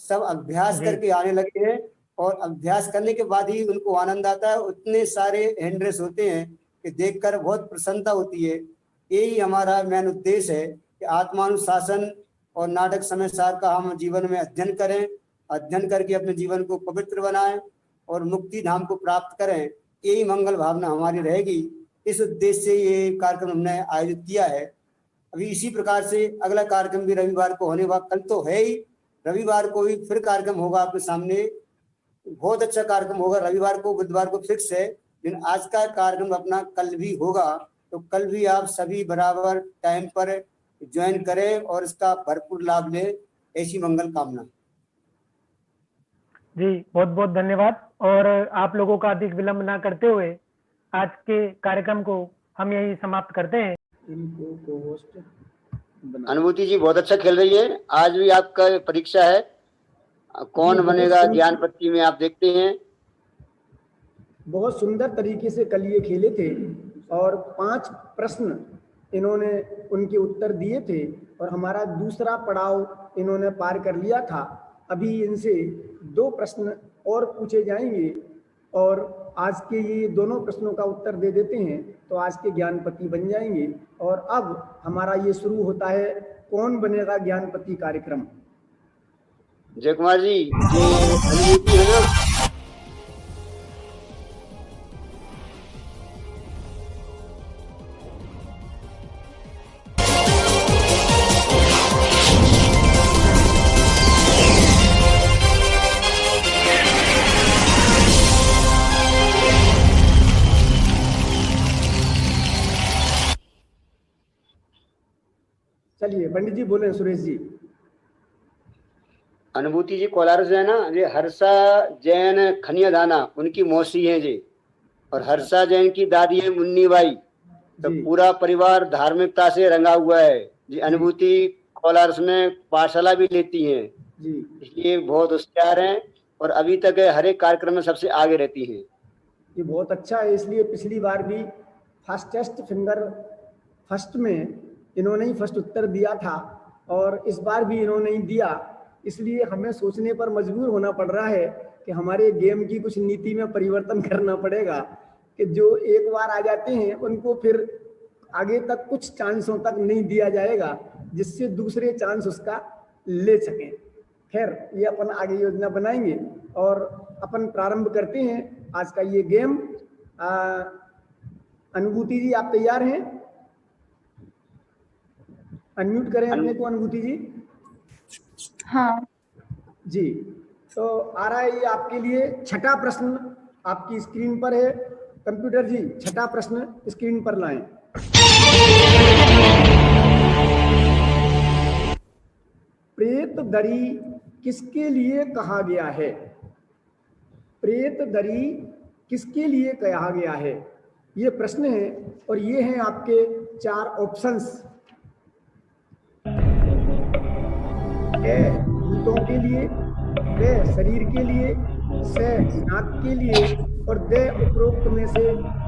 सब अभ्यास करके आने लगे हैं और अभ्यास करने के बाद ही उनको आनंद आता है। उतने सारे हैंड्रेस होते हैं कि देखकर बहुत प्रसन्नता होती है। यही हमारा मेन उद्देश्य है कि आत्मानुशासन और नाटक समय सार का हम जीवन में अध्ययन करें, अध्ययन करके अपने जीवन को पवित्र बनाएं और मुक्ति धाम को प्राप्त करें। यही मंगल भावना हमारी रहेगी। इस उद्देश्य से ये कार्यक्रम हमने आयोजित किया है। अभी इसी प्रकार से अगला कार्यक्रम भी रविवार को होने वाला, कल तो है ही, रविवार को भी फिर कार्यक्रम होगा आपके सामने। बहुत अच्छा कार्यक्रम होगा। रविवार को, बुधवार को फिक्स है, लेकिन आज का कार्यक्रम अपना कल भी होगा। तो कल भी आप सभी बराबर टाइम पर ज्वाइन करें और इसका भरपूर लाभ लें। ऐसी मंगल कामना। जी बहुत बहुत धन्यवाद। और आप लोगों का अधिक विलंब ना करते हुए आज के कार्यक्रम को हम यही समाप्त करते हैं। अनुभूति जी बहुत अच्छा खेल रही है। आज भी आपका परीक्षा है, कौन बनेगा ज्ञानपति में आप देखते हैं। बहुत सुंदर तरीके से कल ये खेले थे और 5 प्रश्न इन्होंने उनके उत्तर दिए थे और हमारा दूसरा पड़ाव इन्होंने पार कर लिया था। अभी इनसे 2 प्रश्न और पूछे जाएंगे और आज के ये दोनों प्रश्नों का उत्तर दे देते हैं तो आज के ज्ञानपति बन जाएंगे। और अब हमारा ये शुरू होता है कौन बनेगा ज्ञानपति कार्यक्रम। जय कुमार जी, ये अनुभूति है ना। चलिए पंडित जी बोले। सुरेश जी। अनुभूति जी कोलार जो है ना, ये हर्षा जैन खनियादाना उनकी मौसी है जी, और हर्षा जैन की दादी है मुन्नी बाई। तो पूरा परिवार धार्मिकता से रंगा हुआ है जी। अनुभूति कोलार में पाठशाला भी लेती हैं जी, इसलिए बहुत होशियार हैं और अभी तक हर एक कार्यक्रम में सबसे आगे रहती हैं। ये बहुत अच्छा है। इसलिए पिछली बार भी फास्टेस्ट फिंगर फर्स्ट में इन्होंने ही फर्स्ट उत्तर दिया था और इस बार भी इन्होंने ही दिया। इसलिए हमें सोचने पर मजबूर होना पड़ रहा है कि हमारे गेम की कुछ नीति में परिवर्तन करना पड़ेगा कि जो एक बार आ जाते हैं उनको फिर आगे तक कुछ चांसों तक नहीं दिया जाएगा, जिससे दूसरे चांस उसका ले सकें। खैर ये अपन आगे योजना बनाएंगे। और अपन प्रारंभ करते हैं आज का ये गेम। अनुभूति जी, आप तैयार हैं? अनम्यूट करें अपने को, अनुभूति जी। हाँ जी, तो आ रहा है ये आपके लिए छठा प्रश्न, आपकी स्क्रीन पर है। कंप्यूटर जी, छठा प्रश्न स्क्रीन पर लाएं। प्रेत दरी किसके लिए कहा गया है? प्रेत दरी किसके लिए कहा गया है, ये प्रश्न है। और ये हैं आपके 4 ऑप्शंस। ए भूतों के लिए, बे शरीर के लिए, से नाक के लिए, और दे उपरोक्त में से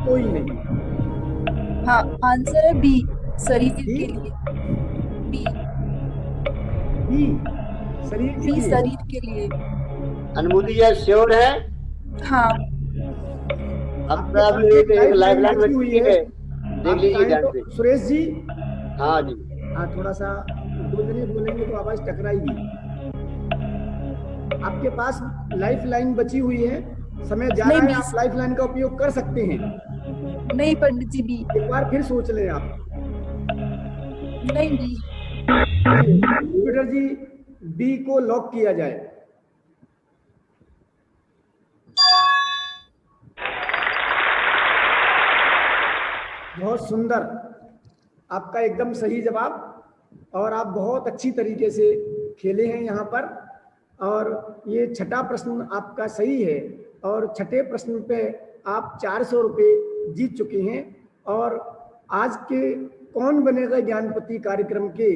कोई नहीं। हाँ, आंसर है बी, शरीर के लिए। बी, बी शरीर के बी लिए। शरीर के लिए। अनुभूति जी श्योर है? हाँ। अब एक लाइफलाइन बची हुई है, देख लीजिए ध्यान से। सुरेश जी। हाँ जी। हाँ, थोड़ा सा 2 जने बोलेंगे तो आवाज टकराएगी। आपके पास लाइफ लाइन बची हुई है, समय जा रहा है, आप लाइफ लाइन का उपयोग कर सकते हैं। नहीं पंडित जी, बी। एक बार फिर सोच लें आप। नहीं, बी। कंप्यूटर जी, बी को लॉक किया जाए। बहुत सुंदर, आपका एकदम सही जवाब। और आप बहुत अच्छी तरीके से खेले हैं यहाँ पर। और ये छठा प्रश्न आपका सही है। और छठे प्रश्न पे आप 400 रुपये जीत चुके हैं। और आज के कौन बनेगा ज्ञानपति कार्यक्रम के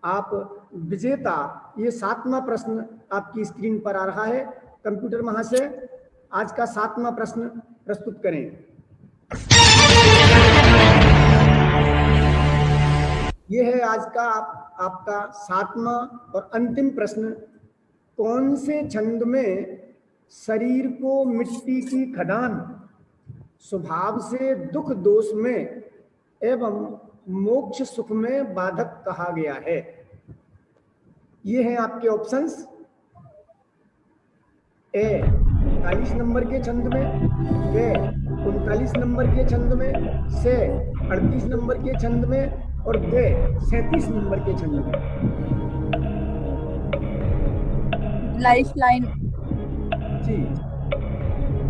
आप विजेता, ये 7वां प्रश्न आपकी स्क्रीन पर आ रहा है। कंप्यूटर महाशय, आज का 7वां प्रश्न प्रस्तुत करें। ये है आज का आपका 7वां और अंतिम प्रश्न। कौन से छंद में शरीर को मिट्टी की खदान, स्वभाव से दुख दोष में एवं मोक्ष सुख में बाधक कहा गया है? ये हैं आपके ऑप्शंस। ए 40 नंबर के छंद में, बे 39 नंबर के छंद में, से 38 नंबर के छंद में, और दे 37 नंबर के छंद में। लाइफ लाइन जी,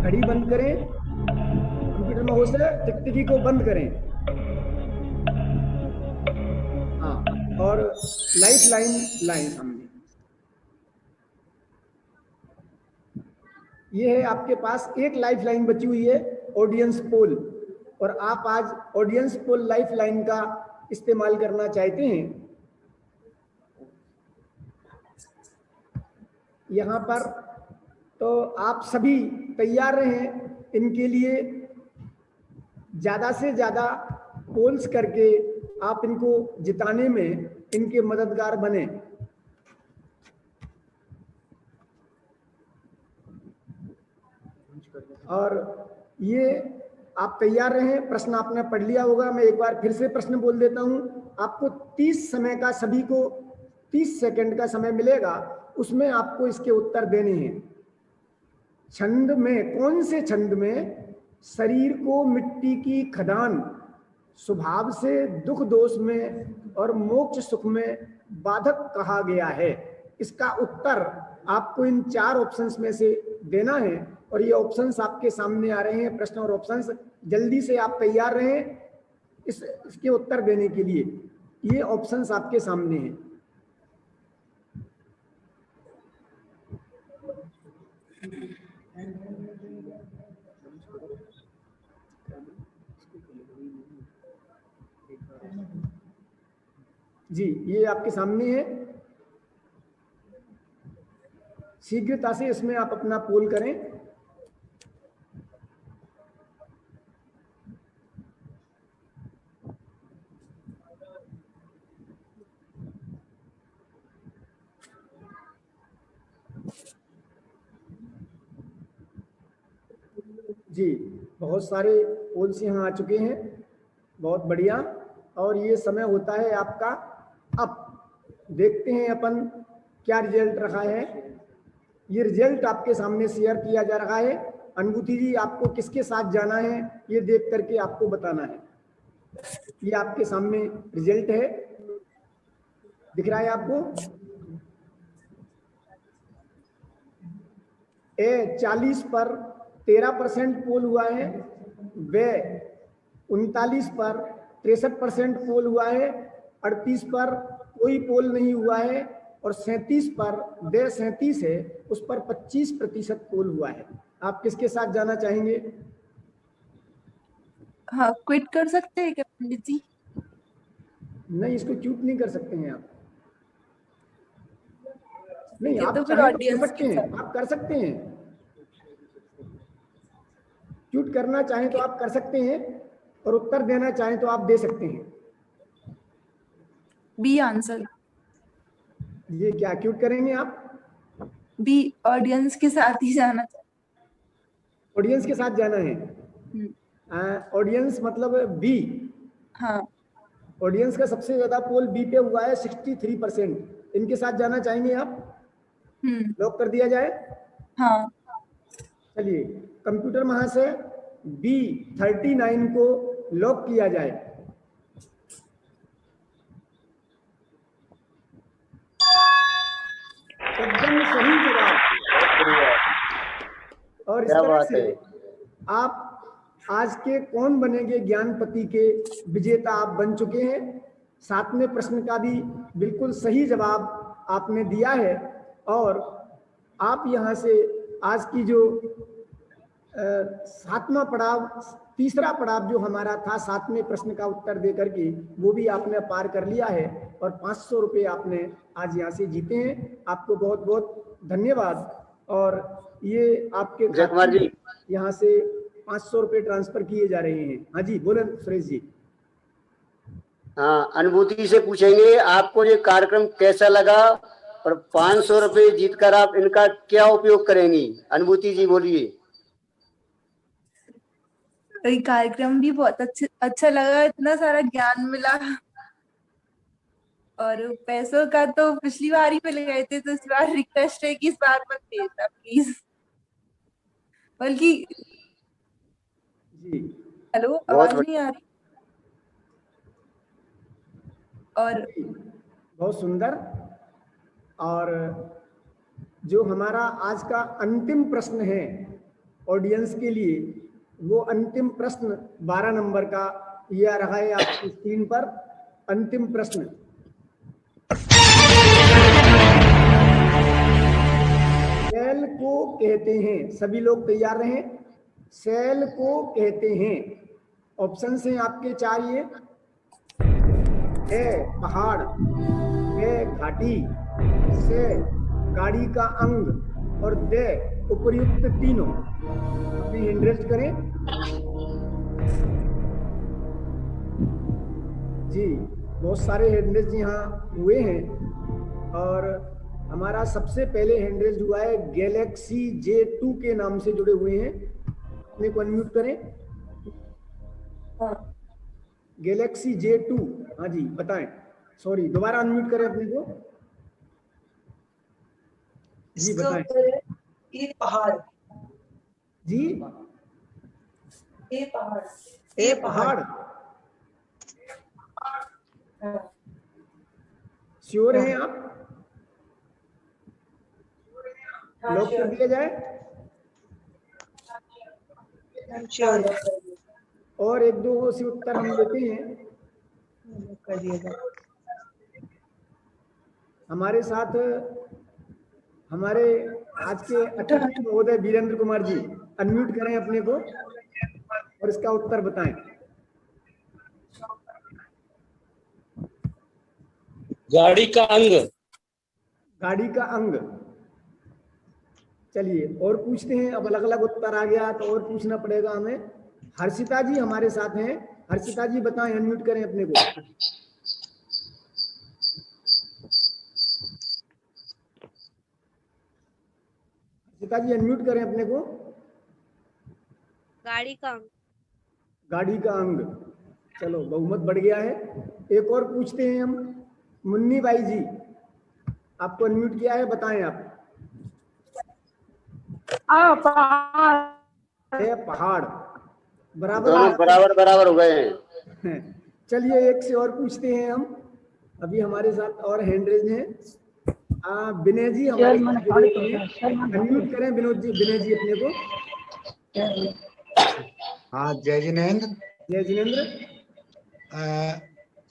घड़ी बंद करें। कंप्यूटर में हो से टिकटिकी को बंद करें। हाँ, और लाइफ लाइन लाइन सामने। ये है आपके पास एक लाइफ लाइन बची हुई है, ऑडियंस पोल। और आप आज ऑडियंस पोल लाइफ लाइन का इस्तेमाल करना चाहते हैं। यहाँ पर तो आप सभी तैयार रहें इनके लिए। ज़्यादा से ज़्यादा पोल्स करके आप इनको जिताने में इनके मददगार बने। और ये आप तैयार रहें। प्रश्न आपने पढ़ लिया होगा, मैं एक बार फिर से प्रश्न बोल देता हूं। आपको 30 समय का, सभी को 30 सेकंड का समय मिलेगा, उसमें आपको इसके उत्तर देने हैं। छंद में, कौन से छंद में शरीर को मिट्टी की खदान, स्वभाव से दुख दोष में और मोक्ष सुख में बाधक कहा गया है? इसका उत्तर आपको इन 4 ऑप्शंस में से देना है। और ये ऑप्शंस आपके सामने आ रहे हैं, प्रश्न और ऑप्शंस। जल्दी से आप तैयार रहें इसके उत्तर देने के लिए। ये ऑप्शंस आपके सामने हैं। जी, ये आपके सामने है। शीघ्रता से इसमें आप अपना पोल करें। जी, बहुत सारे पोल्स यहाँ आ चुके हैं, बहुत बढ़िया। और ये समय होता है आपका। अब देखते हैं अपन क्या रिजल्ट रहा है। ये रिजल्ट आपके सामने शेयर किया जा रहा है। अनुभूति जी, आपको किसके साथ जाना है ये देख करके आपको बताना है। ये आपके सामने रिजल्ट है, दिख रहा है आपको। 40 पर 13% पोल हुआ है, व 39 पर 63% पोल हुआ है, 38 पर कोई पोल नहीं हुआ है और 37 पर 37 है उस पर 25% पोल हुआ है। आप किसके साथ जाना चाहेंगे? हाँ, क्विट कर सकते हैं क्या पंडित जी? नहीं, इसको क्यूट नहीं कर सकते हैं आप। नहीं, ये आप तो फिर चाहें तो कर ऑडियंस सकते हैं, आप कर सकते हैं। क्यूट करना चाहें तो आप कर सकते हैं और उत्तर देना चाहें तो आप दे सकते हैं। B answer. ये क्या क्यूट करेंगे आप? बी, ऑडियंस के साथ ही जाना चाहिए। ऑडियंस के साथ जाना है। ऑडियंस मतलब बी। हाँ, ऑडियंस का सबसे ज्यादा पोल बी पे हुआ है 63%। इनके साथ जाना चाहेंगे आप? लॉक कर दिया जाए? हाँ। चलिए, कंप्यूटर महाशय B39 को लॉक किया जाए। एकदम सही जवाब। और इस तरह से आप आज के कौन बनेंगे ज्ञानपति के विजेता आप बन चुके हैं। 7वें प्रश्न का भी बिल्कुल सही जवाब आपने दिया है और आप यहाँ से आज की जो 7वां पड़ाव, तीसरा पड़ाव जो हमारा था 7वें प्रश्न का उत्तर दे करके, वो भी आपने पार कर लिया है और 500 रुपये आपने आज यहाँ से जीते हैं। आपको बहुत बहुत धन्यवाद। और ये आपके जयकुमार जी, यहाँ से 500 रुपये ट्रांसफर किए जा रहे हैं। हाँ जी, बोले सुरेश जी। हाँ, अनुभूति से पूछेंगे आपको ये कार्यक्रम कैसा लगा और 500 रुपये जीतकर आप इनका क्या उपयोग करेंगी? अनुभूति जी बोलिए। कार्यक्रम भी बहुत अच्छा लगा, इतना सारा ज्ञान मिला और पैसों का तो पिछली बार ही मिल गए थे, तो इस बार रिक्वेस्ट है कि इस बार मत भेजना प्लीज। बल्कि हेलो, आवाज नहीं आ रही? और बहुत सुंदर। और जो हमारा आज का अंतिम प्रश्न है ऑडियंस के लिए, वो अंतिम प्रश्न 12 नंबर का यह रहा है आपकी स्क्रीन पर। अंतिम प्रश्न, सेल को कहते हैं, सभी लोग तैयार रहें, सेल को कहते हैं। ऑप्शन हैं आपके 4 ये, ए पहाड़, बे घाटी, से गाड़ी का अंग और दे उपर्युक्त तीनों। अपनी इंटरेस्ट करें जी। बहुत सारे हैंडरेज यहाँ हुए हैं और हमारा सबसे पहले हैंडरेज हुआ है गैलेक्सी J2 के नाम से जुड़े हुए हैं। अपने को अनम्यूट करें। गैलेक्सी J2, हाँ जी बताएं। सॉरी, दोबारा अनम्यूट करें अपने को जी, बताएं। ए पहाड़ जी, ए पहाड़, ए पहाड़। श्योर हैं आप? लॉक कर दिया जाए? श्योर। और 1-2 से उत्तर हम लेते हैं। कर दिया जाए। हमारे साथ हमारे आज के अतिथि महोदय वीरेंद्र कुमार जी, अनम्यूट करें अपने को और इसका उत्तर बताएं। गाड़ी का अंग। गाड़ी का अंग। चलिए और पूछते हैं। अब अलग अलग उत्तर आ गया तो और पूछना पड़ेगा हमें। हर्षिता जी हमारे साथ हैं। हर्षिता जी बताएं, अनम्यूट करें अपने को। हर्षिता जी अनम्यूट करें अपने को। गाड़ी का अंग। गाड़ी का अंग। चलो बहुमत बढ़ गया है। एक और पूछते हैं हम। मुन्नी बाई जी, आपको अनम्यूट किया है, बताएं आप। पहाड़। ए पहाड़ बराबर दोनों बराबर बराबर हो गए हैं। चलिए एक से और पूछते हैं हम। अभी हमारे साथ और हैंड रेज हैं। विनय जी हमारे अनम्यूट करें। विनोद जी, विनय जी अपने को। हाँ, जय जिनेन्द्र। जय जिनेन्द्र।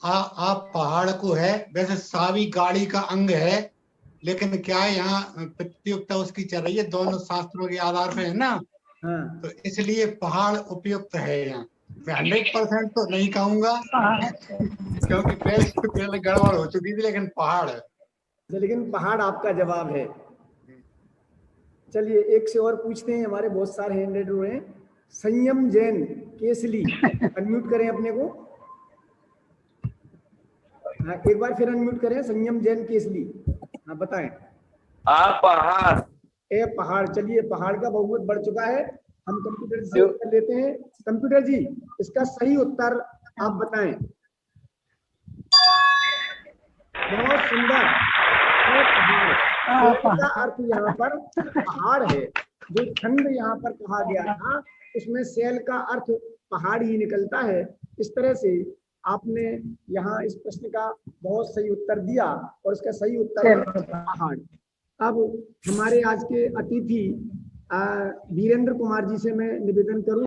आप पहाड़ को है, वैसे सावी गाड़ी का अंग है, लेकिन क्या है यहाँ प्रतियोगिता उसकी चल रही है, दोनों शास्त्रों के आधार पे है ना। हाँ। तो इसलिए पहाड़ उपयुक्त है यहाँ। मैं 100% तो नहीं कहूंगा क्योंकि पहले गड़बड़ हो चुकी थी, लेकिन पहाड़ है। लेकिन पहाड़ आपका जवाब है। चलिए एक से और पूछते हैं। हमारे बहुत सारे हैंड रेज हो रहे हैं। संयम जैन केसली, अनम्यूट करें अपने को। हाँ, एक बार फिर अनम्यूट करें। संयम जैन केसली, हाँ बताएं। पहाड़। ए पहाड़। चलिए पहाड़ का बहुमत बढ़ चुका है। हम कंप्यूटर से कर लेते हैं। कंप्यूटर जी इसका सही उत्तर आप बताएं। बहुत सुंदर। पहाड़ का अर्थ यहाँ पर पहाड़ है। जो छंद यहाँ पर कहा गया था उसमें सेल का अर्थ पहाड़ ही निकलता है। इस तरह से आपने यहाँ इस प्रश्न का बहुत सही उत्तर दिया और इसका सही उत्तर है पहाड़। अब हमारे आज के अतिथि वीरेंद्र कुमार जी से मैं निवेदन करूं